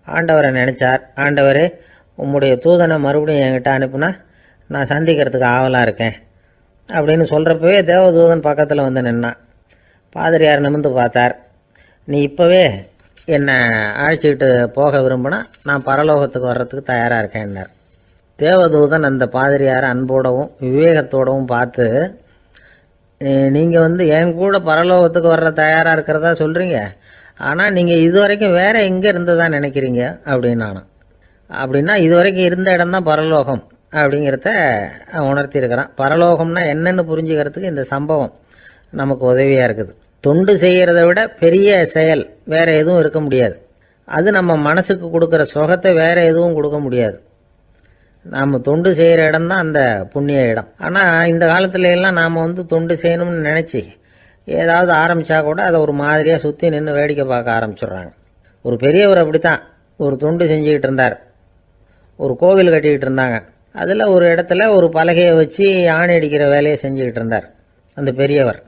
ஆண்டவரை நினைச்சார். ஆண்டவரே, உம்முடைய தூதனை மறுபடியும் என்கிட்ட அனுப்புனா நான் சந்திக்கிறதுக்கு ஆவலாக இருக்கேன் அப்படின்னு சொல்கிறப்பவே தேவதூதன் பக்கத்தில் நின்னான். பாதிரியார் நிமிர்ந்து பார்த்தார். நீ இப்போவே என்னை அழைச்சிக்கிட்டு போக விரும்பினா நான் பரலோகத்துக்கு வர்றதுக்கு தயாராக இருக்கேன்னார். தேவதூதன் அந்த பாதிரியாரை அன்போடவும் விவேகத்தோடவும் பார்த்து, நீங்கள் என் கூட பரலோகத்துக்கு வர்ற தயாராக இருக்கிறதா சொல்கிறீங்க, ஆனால் நீங்கள் இது வரைக்கும் வேறு எங்கே இருந்ததா நினைக்கிறீங்க அப்படின்னு நானும். அப்படின்னா இது வரைக்கும் இருந்த இடம்தான் பரலோகம் அப்படிங்கிறத உணர்த்தியிருக்கிறான். பரலோகம்னா என்னன்னு புரிஞ்சுக்கிறதுக்கு இந்த சம்பவம் நமக்கு உதவியாக இருக்குது. தொண்டு செய்கிறத விட பெரிய செயல் வேறு எதுவும் இருக்க முடியாது. அது நம்ம மனசுக்கு கொடுக்குற சுகத்தை வேறு எதுவும் கொடுக்க முடியாது. நாம் தொண்டு செய்கிற இடம் தான் அந்த புண்ணிய இடம். ஆனால் இந்த காலத்துல எல்லாம் நாம் தொண்டு செய்யணும்னு நினச்சி ஏதாவது ஆரம்பித்தா கூட அதை ஒரு மாதிரியாக சுற்றி நின்று வேடிக்கை பார்க்க ஆரம்பிச்சிடுறாங்க. ஒரு பெரியவர் அப்படித்தான் ஒரு தொண்டு செஞ்சுக்கிட்டு இருந்தார். ஒரு கோவில் கட்டிக்கிட்டு இருந்தாங்க. அதில் ஒரு இடத்துல ஒரு பலகையை வச்சு ஆணி அடிக்கிற வேலையை செஞ்சுக்கிட்டு இருந்தார் அந்த பெரியவர்.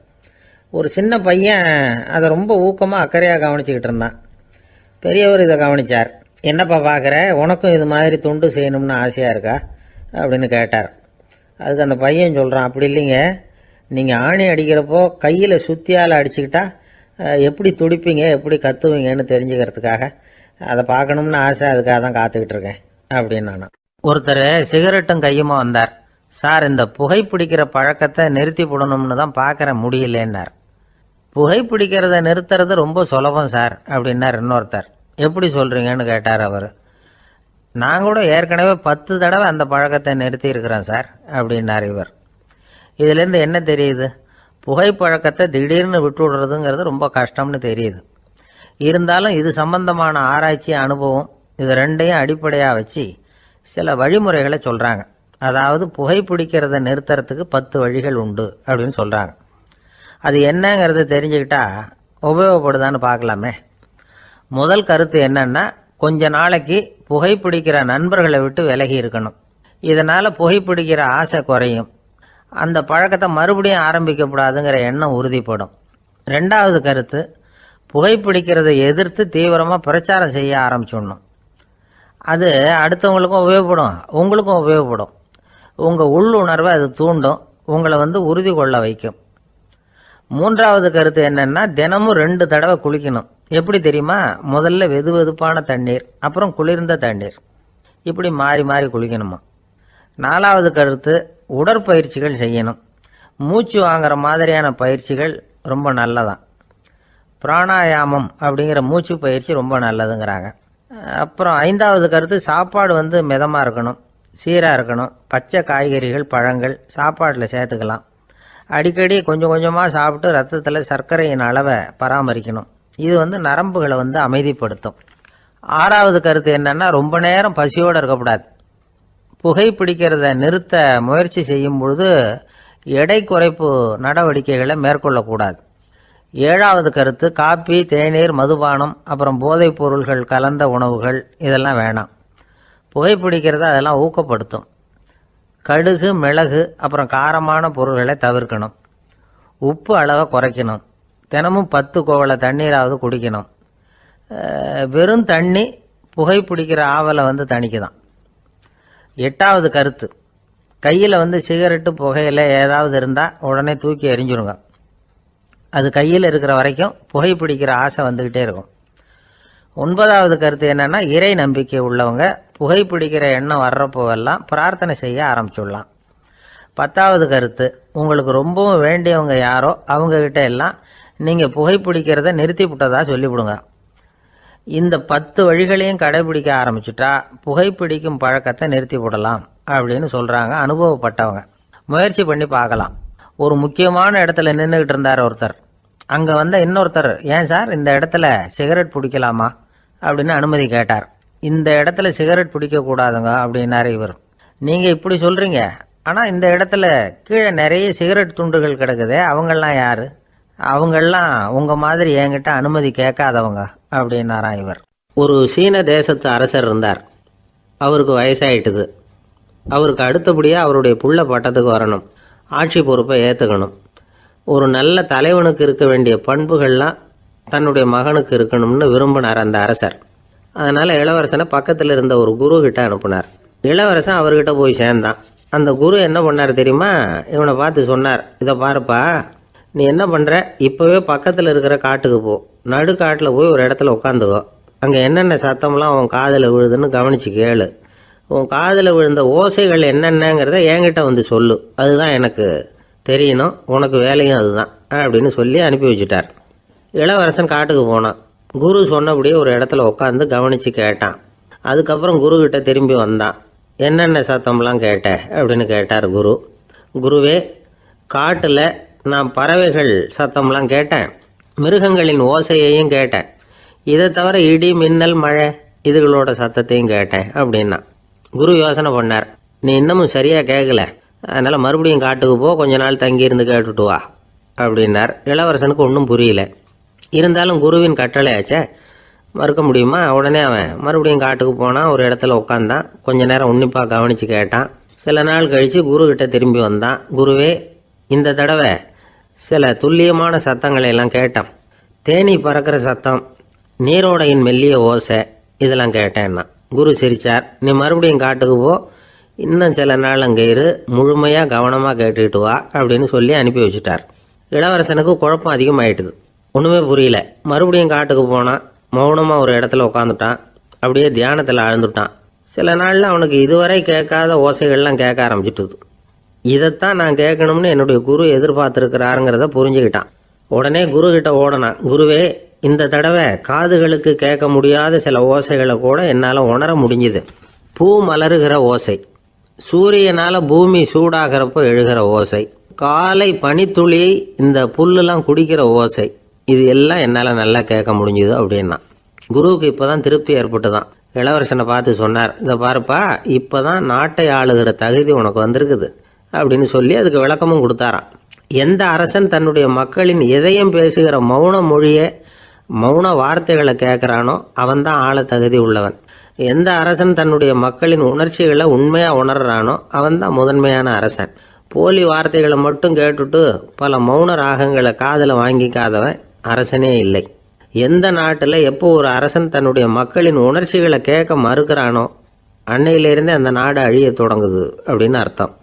ஒரு சின்ன பையன் அதை ரொம்ப ஊக்கமாக அக்கறையாக கவனிச்சுக்கிட்டு இருந்தான். பெரியவர் இதை கவனித்தார். என்னப்பா பார்க்குற, உனக்கும் இது மாதிரி தொண்டு செய்யணும்னு ஆசையாக இருக்கா அப்படின்னு கேட்டார். அதுக்கு அந்த பையன் சொல்கிறான், அப்படி இல்லைங்க, நீங்கள் ஆணி அடிக்கிறப்போ கையில் சுத்தியால் அடிச்சுக்கிட்டா எப்படி துடிப்பீங்க, எப்படி கத்துவீங்கன்னு தெரிஞ்சுக்கிறதுக்காக அதை பார்க்கணும்னு ஆசை, அதுக்காக தான் காத்துக்கிட்டு இருக்கேன் அப்படின்னு நான். ஒருத்தர் சிகரெட்டும் கையுமா வந்தார். சார், இந்த புகைப்பிடிக்கிற பழக்கத்தை நிறுத்தி போடணும்னு தான் பார்க்குற முடியலன்னார். புகைப்பிடிக்கிறத நிறுத்துறது ரொம்ப சுலபம் சார் அப்படின்னார் இன்னொருத்தர். எப்படி சொல்கிறீங்கன்னு கேட்டார் அவர். நான் கூட ஏற்கனவே 10 தடவை அந்த பழக்கத்தை நிறுத்தி இருக்கிறேன் சார் அப்படின்னார் இவர். இதுலேருந்து என்ன தெரியுது? புகைப்பழக்கத்தை திடீர்னு விட்டு விடுறதுங்கிறது ரொம்ப கஷ்டம்னு தெரியுது. இருந்தாலும் இது சம்பந்தமான ஆராய்ச்சி, அனுபவம், இது 2ஐயும் அடிப்படையாக வச்சு சில வழிமுறைகளை சொல்கிறாங்க. அதாவது புகைப்பிடிக்கிறத நிறுத்துறதுக்கு 10 வழிகள் உண்டு அப்படின்னு சொல்கிறாங்க. அது என்னங்கிறது தெரிஞ்சுக்கிட்டா உபயோகப்படுதான்னு பார்க்கலாமே. முதல் கருத்து என்னன்னா, கொஞ்ச நாளைக்கு புகைப்பிடிக்கிற நண்பர்களை விட்டு விலகி இருக்கணும். இதனால் புகைப்பிடிக்கிற ஆசை குறையும். அந்த பழக்கத்தை மறுபடியும் ஆரம்பிக்கப்படாதுங்கிற எண்ணம் உறுதிப்படும். 2வது கருத்து, புகைப்பிடிக்கிறதை எதிர்த்து தீவிரமாக பிரச்சாரம் செய்ய ஆரம்பிச்சிடணும். அது அடுத்தவங்களுக்கும் உபயோகப்படும், உங்களுக்கும் உபயோகப்படும். உங்கள் உள்ளுணர்வை அது தூண்டும், உங்களை உறுதி கொள்ள வைக்கும். மூன்றாவது கருத்து என்னன்னா, தினமும் 2 தடவை குளிக்கணும். எப்படி தெரியுமா? முதல்ல வெது வெதுப்பான தண்ணீர், அப்புறம் குளிர்ந்த தண்ணீர், இப்படி மாறி மாறி குளிக்கணுமா. 4வது கருத்து, உடற்பயிற்சிகள் செய்யணும். மூச்சு வாங்குற மாதிரியான பயிற்சிகள் ரொம்ப நல்லதான். பிராணாயாமம் அப்படிங்கிற மூச்சு பயிற்சி ரொம்ப நல்லதுங்கிறாங்க. அப்புறம் 5வது கருத்து, சாப்பாடு மிதமாக இருக்கணும், சீராக இருக்கணும். பச்சை காய்கறிகள், பழங்கள் சாப்பாட்டில் சேர்த்துக்கலாம். அடிக்கடி கொஞ்சம் கொஞ்சமாக சாப்பிட்டு ரத்தத்தில் சர்க்கரையின் அளவை பராமரிக்கணும். இது நரம்புகளை அமைதிப்படுத்தும். 6வது கருத்து என்னன்னா, ரொம்ப நேரம் பசியோடு இருக்கக்கூடாது. புகைப்பிடிக்கிறத நிறுத்த முயற்சி செய்யும் பொழுது எடை குறைப்பு நடவடிக்கைகளை மேற்கொள்ளக்கூடாது. 7வது கருத்து, காப்பி, தேநீர், மதுபானம், அப்புறம் போதைப் பொருள்கள் கலந்த உணவுகள் இதெல்லாம் வேணாம். புகைப்பிடிக்கிறத அதெல்லாம் ஊக்கப்படுத்தும். கடுகு, மிளகு, அப்புறம் காரமான பொருள்களை தவிர்க்கணும். உப்பு அளவை குறைக்கணும். தினமும் 10 குவளை தண்ணீராவது குடிக்கணும். வெறும் தண்ணி புகைப்பிடிக்கிற ஆவலை தணிக்குதான். 8வது கருத்து, கையில் சிகரெட்டு, புகையில ஏதாவது இருந்தால் உடனே தூக்கி எறிஞ்சிருங்க. அது கையில் இருக்கிற வரைக்கும் புகைப்பிடிக்கிற ஆசை வந்துக்கிட்டே இருக்கும். 9வது கருத்து என்னென்னா, இறை நம்பிக்கை உள்ளவங்க புகைப்பிடிக்கிற எண்ணம் வர்றப்போவெல்லாம் பிரார்த்தனை செய்ய ஆரம்பிச்சுடலாம். 10வது கருத்து, உங்களுக்கு ரொம்பவும் வேண்டியவங்க யாரோ அவங்கக்கிட்ட எல்லாம் நீங்கள் புகைப்பிடிக்கிறத நிறுத்தி விட்டதா சொல்லிவிடுங்க. இந்த 10 வழிகளையும் கடைபிடிக்க ஆரம்பிச்சுட்டா புகைப்பிடிக்கும் பழக்கத்தை நிறுத்தி விடலாம் அப்படின்னு சொல்கிறாங்க அனுபவப்பட்டவங்க. முயற்சி பண்ணி பார்க்கலாம். ஒரு முக்கியமான இடத்துல நின்றுக்கிட்டு இருந்தார் ஒருத்தர். அங்கே இன்னொருத்தர், ஏன் சார் இந்த இடத்துல சிகரெட் பிடிக்கலாமா அப்படின்னு அனுமதி கேட்டார். இந்த இடத்துல சிகரெட் பிடிக்கக்கூடாதுங்க அப்படின்னாரு இவர். நீங்கள் இப்படி சொல்கிறீங்க, ஆனால் இந்த இடத்துல கீழே நிறைய சிகரெட் துண்டுகள் கிடக்குதே, அவங்கெல்லாம் யார்? அவங்கெல்லாம் உங்கள் மாதிரி என்கிட்ட அனுமதி கேட்காதவங்க அப்படின்னாராம் இவர். ஒரு சீன தேசத்து அரசர் இருந்தார். அவருக்கு வயசாயிட்டுது. அவருக்கு அடுத்தபடியாக அவருடைய புள்ள பட்டத்துக்கு வரணும், ஆட்சி பொறுப்பை ஏற்றுக்கணும். ஒரு நல்ல தலைவனுக்கு இருக்க வேண்டிய பண்புகள்லாம் தன்னுடைய மகனுக்கு இருக்கணும்னு விரும்பினார் அந்த அரசர். அதனால் இளவரசனை பக்கத்தில் இருந்த ஒரு குரு கிட்ட அனுப்புனார். இளவரசன் அவர்கிட்ட போய் சேர்ந்தான். அந்த குரு என்ன பண்ணார் தெரியுமா? இவனை பார்த்து சொன்னார், இதை பாருப்பா, நீ என்ன பண்ணுற, இப்போவே பக்கத்தில் இருக்கிற காட்டுக்கு போ, நடுக்காட்டில் போய் ஒரு இடத்துல உட்காந்துக்கோ. அங்கே என்னென்ன சத்தம்லாம் உன் காதில் விழுதுன்னு கவனித்து கேளு. உன் காதில் விழுந்த ஓசைகள் என்னென்னங்கிறத என்கிட்ட சொல்லு, அதுதான் எனக்கு தெரியணும், உனக்கு வேலையும் அதுதான் அப்படின்னு சொல்லி அனுப்பி வச்சுட்டார். இளவரசன் காட்டுக்கு போனான். குரு சொன்னபடியே ஒரு இடத்துல உட்காந்து கவனித்து கேட்டான். அதுக்கப்புறம் குருக்கிட்ட திரும்பி வந்தான். என்னென்ன சத்தம்லாம் கேட்ட அப்படின்னு கேட்டார் குரு. குருவே, காட்டில் நான் பறவைகள் சத்தம்லாம் கேட்டேன், மிருகங்களின் ஓசையையும் கேட்டேன், இதை தவிர இடி, மின்னல், மழை இதுகளோட சத்தத்தையும் கேட்டேன் அப்படின்னா. குரு யோசனை பண்ணார், நீ இன்னமும் சரியாக கேட்கல, அதனால் மறுபடியும் காட்டுக்கு போ, கொஞ்ச நாள் தங்கியிருந்து கேட்டுட்டு வா அப்படின்னார். இளவரசனுக்கு ஒன்றும் புரியல. இருந்தாலும் குருவின் கட்டளையாச்சே, மறுக்க முடியுமா? உடனே அவன் மறுபடியும் காட்டுக்கு போனான். ஒரு இடத்துல உட்காந்தான். கொஞ்ச நேரம் உன்னிப்பாக கவனித்து கேட்டான். சில நாள் கழித்து குருக்கிட்ட திரும்பி வந்தான். குருவே, இந்த தடவை சில துல்லியமான சத்தங்களை எல்லாம் கேட்டான். தேனி பறக்கிற சத்தம், நீரோடையின் மெல்லிய ஓசை, இதெல்லாம் கேட்டேன்னா. குரு சிரித்தார். நீ மறுபடியும் காட்டுக்கு போ, இன்னும் சில நாள் அங்கே இரு, முழுமையாக கவனமாக கேட்டுக்கிட்டு வா அப்படின்னு சொல்லி அனுப்பி வச்சுட்டார். இளவரசனுக்கு குழப்பம் அதிகமாயிட்டுது. ஒன்றுமே புரியல. மறுபடியும் காட்டுக்கு போனான். மௌனமாக ஒரு இடத்துல உட்காந்துட்டான். அப்படியே தியானத்தில் ஆழ்ந்துட்டான். சில நாளில் அவனுக்கு இதுவரை கேட்காத ஓசைகள்லாம் கேட்க ஆரம்பிச்சிட்டுது. இதைத்தான் நான் கேட்கணும்னு என்னுடைய குரு எதிர்பார்த்துருக்கிறாருங்கிறத புரிஞ்சுக்கிட்டான். உடனே குரு கிட்ட ஓடனான். குருவே, இந்த தடவை காதுகளுக்கு கேட்க முடியாத சில ஓசைகளை கூட என்னால் உணர முடிஞ்சுது. பூ மலருகிற ஓசை, சூரியனால் பூமி சூடாகிறப்போ எழுகிற ஓசை, காலை பனித்துளியை இந்த புல்லுலாம் குடிக்கிற ஓசை, இது எல்லாம் என்னால் நல்லா கேட்க முடிஞ்சுது அப்படின்னா. குருவுக்கு இப்போ தான் திருப்தி ஏற்பட்டுதான். இளவரசனை பார்த்து சொன்னார், இதை பாருப்பா, இப்போ தான் நாட்டை ஆளுகிற தகுதி உனக்கு வந்திருக்குது அப்படின்னு சொல்லி அதுக்கு விளக்கமும் கொடுத்தாராம். எந்த அரசன் தன்னுடைய மக்களின் இதயம் பேசுகிற மௌன மொழியை, மௌன வார்த்தைகளை கேட்குறானோ அவன்தான் ஆள தகுதி உள்ளவன். எந்த அரசன் தன்னுடைய மக்களின் உணர்ச்சிகளை உண்மையாக உணர்றானோ அவன்தான் முதன்மையான அரசன். போலி வார்த்தைகளை மட்டும் கேட்டுட்டு பல மௌன ராகங்களை காதில் வாங்கிக்காதவன் அரசனே இல்லை. எந்த நாட்டில் எப்போ ஒரு அரசன் தன்னுடைய மக்களின் உணர்ச்சிகளை கேட்க மறுக்கிறானோ அன்னையிலிருந்தே அந்த நாடு அழிய தொடங்குது அப்படின்னு அர்த்தம்.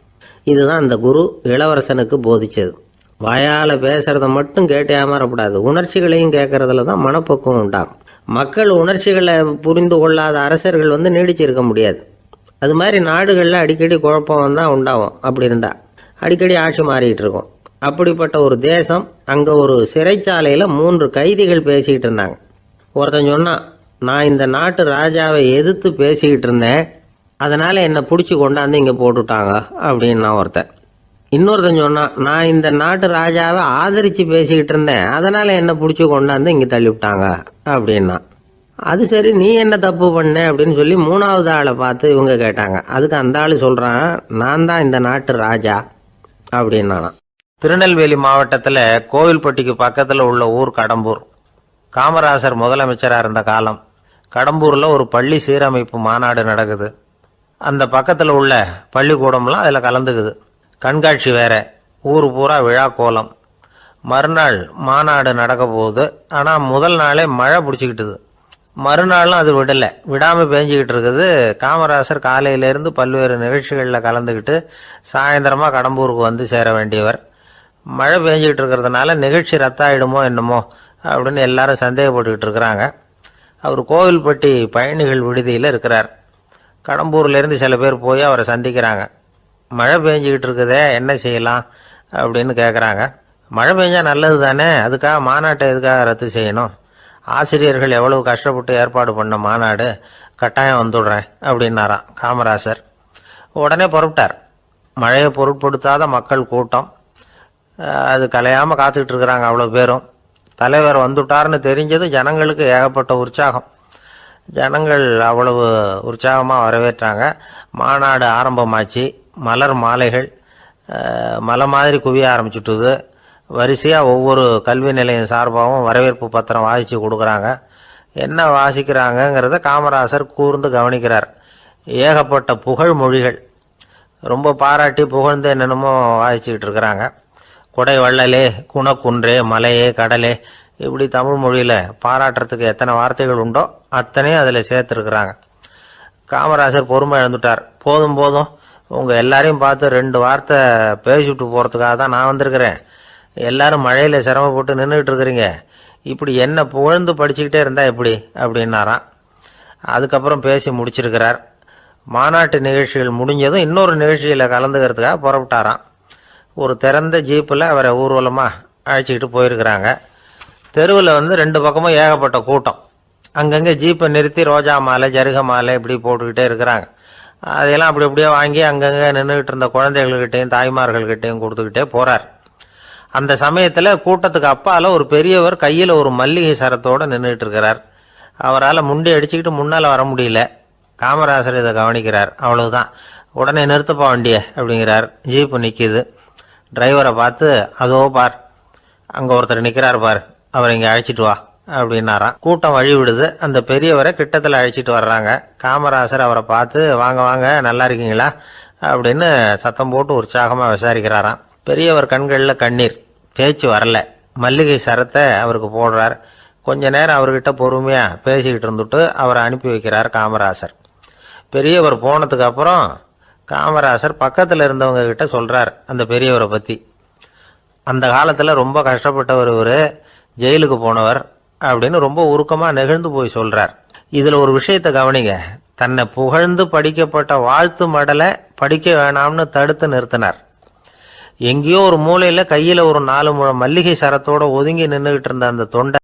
இதுதான் அந்த குரு இளவரசனுக்கு போதிச்சது. வாயால் பேசுறத மட்டும் கேட்டு ஏமாறக்கூடாது, உணர்ச்சிகளையும் கேட்கறதுல தான் மனப்பக்குவம் உண்டாகும். மக்கள் உணர்ச்சிகளை புரிந்து கொள்ளாத அரசர்கள் நீடிச்சிருக்க முடியாது. அது மாதிரி நாடுகளில் அடிக்கடி குழப்பம் தான் உண்டாகும். அப்படி இருந்தால் அடிக்கடி ஆட்சி மாறிக்கிட்டு இருக்கும். அப்படிப்பட்ட ஒரு தேசம், அங்கே ஒரு சிறைச்சாலையில் 3 கைதிகள் பேசிக்கிட்டு இருந்தாங்க. ஒருத்தன் சொன்னான், நான் இந்த நாட்டு ராஜாவை எதிர்த்து பேசிக்கிட்டு இருந்தேன், அதனால் என்னை பிடிச்சி கொண்டாந்து இங்கே போட்டுட்டாங்க அப்படின்னா ஒருத்தன். இன்னொருத்தன் சொன்னான், நான் இந்த நாட்டு ராஜாவை ஆதரித்து பேசிக்கிட்டு இருந்தேன், அதனால் என்னை பிடிச்சி கொண்டாந்து இங்கே தள்ளிவிட்டாங்க அப்படின்னா. அது சரி, நீ என்ன தப்பு பண்ண அப்படின்னு சொல்லி 3வது ஆளை பார்த்து இவங்க கேட்டாங்க. அதுக்கு அந்த ஆள் சொல்கிறான், நான் தான் இந்த நாட்டு ராஜா அப்படின்னானா. திருநெல்வேலி மாவட்டத்தில் கோவில்பட்டிக்கு பக்கத்தில் உள்ள ஊர் கடம்பூர். காமராசர் முதலமைச்சராக இருந்த காலம். கடம்பூரில் ஒரு பள்ளி சீரமைப்பு மாநாடு நடக்குது. அந்த பக்கத்தில் உள்ள பள்ளிக்கூடம்லாம் அதில் கலந்துக்குது. கண்காட்சி வேற, ஊர் பூரா விழா கோலம். மறுநாள் மாநாடு நடக்க போகுது. ஆனால் முதல் நாளே மழை பிடிச்சிக்கிட்டுது. மறுநாளும் அது விடாமல் பேஞ்சிக்கிட்டு இருக்குது. காமராசர் காலையிலேருந்து பல்வேறு நிகழ்ச்சிகளில் கலந்துக்கிட்டு சாயந்தரமாக கடம்பூருக்கு வந்து சேர வேண்டியவர். மழை பேஞ்சிக்கிட்டு இருக்கிறதுனால நிகழ்ச்சி ரத்தாயிடுமோ என்னமோ அப்படின்னு எல்லாரும் சந்தேகப்பட்டுக்கிட்டு இருக்கிறாங்க. அவர் கோவில்பட்டி பயணிகள் விடுதியில் இருக்கிறார். கடம்பூர்லேருந்து சில பேர் போய் அவரை சந்திக்கிறாங்க. மழை பெஞ்சிக்கிட்டு இருக்குதே, என்ன செய்யலாம் அப்படின்னு கேட்குறாங்க. மழை பெஞ்சால் நல்லது தானே, அதுக்காக மாநாட்டை எதுக்காக ரத்து செய்யணும்? ஆசிரியர்கள் எவ்வளவு கஷ்டப்பட்டு ஏற்பாடு பண்ண மாநாடு, கட்டாயம் வந்துடுறேன் அப்படின்னாராம் காமராசர். உடனே புறப்பட்டார். மழையை பொருட்படுத்தாத மக்கள் கூட்டம். அது கலையாமல் காத்துக்கிட்டு இருக்கிறாங்க அவ்வளோ பேரும். தலைவர் வந்துட்டார்னு தெரிஞ்சது ஜனங்களுக்கு ஏகப்பட்ட உற்சாகம். ஜனங்கள் அவ்வளவு உற்சாகமாக வரவேற்றாங்க. மாநாடு ஆரம்பமாச்சு. மலர் மாலைகள் மலை மாதிரி குவிய ஆரம்பிச்சுட்டுது. வரிசையாக ஒவ்வொரு கல்வி நிலையம் சார்பாகவும் வரவேற்பு பத்திரம் வாசித்து கொடுக்குறாங்க. என்ன வாசிக்கிறாங்கங்கிறத காமராசர் கூர்ந்து கவனிக்கிறார். ஏகப்பட்ட புகழ் மொழிகள், ரொம்ப பாராட்டி புகழ்ந்து என்னென்னமோ வாசிச்சுக்கிட்டு இருக்கிறாங்க. கொடை வள்ளலே, குணக்குன்றே, மலையே, கடலே, இப்படி தமிழ் மொழியில் பாராட்டுறதுக்கு எத்தனை வார்த்தைகள் உண்டோ அத்தனையும் அதில் சேர்த்துருக்குறாங்க. காமராசர் பொறுமை இழந்துட்டார். போதும் போதும், உங்கள் எல்லாரையும் பார்த்து 2 வார்த்தை பேசிவிட்டு போகிறதுக்காக தான் நான் வந்திருக்கிறேன். எல்லாரும் மழையில் சிரமப்பட்டு நின்றுக்கிட்டு இருக்கிறீங்க, இப்படி என்ன புகழ்ந்து படிச்சுக்கிட்டே இருந்தால் எப்படி அப்படின்னாராம். அதுக்கப்புறம் பேசி முடிச்சிருக்கிறார். மாநாட்டு நிகழ்ச்சிகள் முடிஞ்சதும் இன்னொரு நிகழ்ச்சியில் கலந்துக்கிறதுக்காக புறப்பட்டாராம். ஒரு திறந்த ஜீப்பில் அவரை ஊர்வலமாக அழைச்சிக்கிட்டு போயிருக்கிறாங்க. தெருவில் 2 பக்கமும் ஏகப்பட்ட கூட்டம். அங்கங்கே ஜீப்பை நிறுத்தி ரோஜா மாலை, ஜருக மாலை இப்படி போட்டுக்கிட்டே இருக்கிறாங்க. அதையெல்லாம் அப்படி அப்படியே வாங்கி அங்கங்கே நின்றுக்கிட்டு இருந்த குழந்தைகள்கிட்டையும் தாய்மார்கள்கிட்டையும் கொடுத்துக்கிட்டே போகிறார். அந்த சமயத்தில் கூட்டத்துக்கு அப்பால் ஒரு பெரியவர் கையில் ஒரு மல்லிகை சரத்தோடு நின்றுட்டு இருக்கிறார். அவரால் முண்டி அடிச்சுக்கிட்டு முன்னால் வர முடியல. காமராசர் இதை கவனிக்கிறார். அவ்வளவுதான், உடனே நிறுத்தப்பா வண்டிய அப்படிங்கிறார். ஜீப்பு நிற்கிது. டிரைவரை பார்த்து, அதோ பார், அங்கே ஒருத்தர் நிற்கிறார் பார், அவரை இங்கே அழைச்சிட்டு வா அப்படின்னாராம். கூட்டம் வழி விடுது. அந்த பெரியவரை கிட்டத்தில் அழைச்சிட்டு வர்றாங்க. காமராசர் அவரை பார்த்து, வாங்க வாங்க, நல்லா இருக்கீங்களா அப்படின்னு சத்தம் போட்டு உற்சாகமாக விசாரிக்கிறாராம். பெரியவர் கண்களில் கண்ணீர், பேச்சு வரல. மல்லிகை சரத்தை அவருக்கு போடுறார். கொஞ்ச நேரம் அவர்கிட்ட பொறுமையாக பேசிக்கிட்டு இருந்துட்டு அவரை அனுப்பி வைக்கிறார் காமராசர். பெரியவர் போனதுக்கு அப்புறம் காமராசர் பக்கத்தில் இருந்தவங்க கிட்ட சொல்கிறார் அந்த பெரியவரை பற்றி. அந்த காலத்தில் ரொம்ப கஷ்டப்பட்டவர் இவர், ஜெயிலுக்கு போனவர் அப்படின்னு ரொம்ப உருக்கமாக நெகிழ்ந்து போய் சொல்கிறார். இதில் ஒரு விஷயத்தை கவனிங்க. தன்னை புகழ்ந்து படிக்கப்பட்ட வாழ்த்து மடலை படிக்க வேணாம்னு தடுத்து நிறுத்தினார். எங்கேயோ ஒரு மூலையில் கையில் ஒரு 4 முழம் மல்லிகை சரத்தோடு ஒதுங்கி நின்றுக்கிட்டு இருந்த அந்த தொண்டை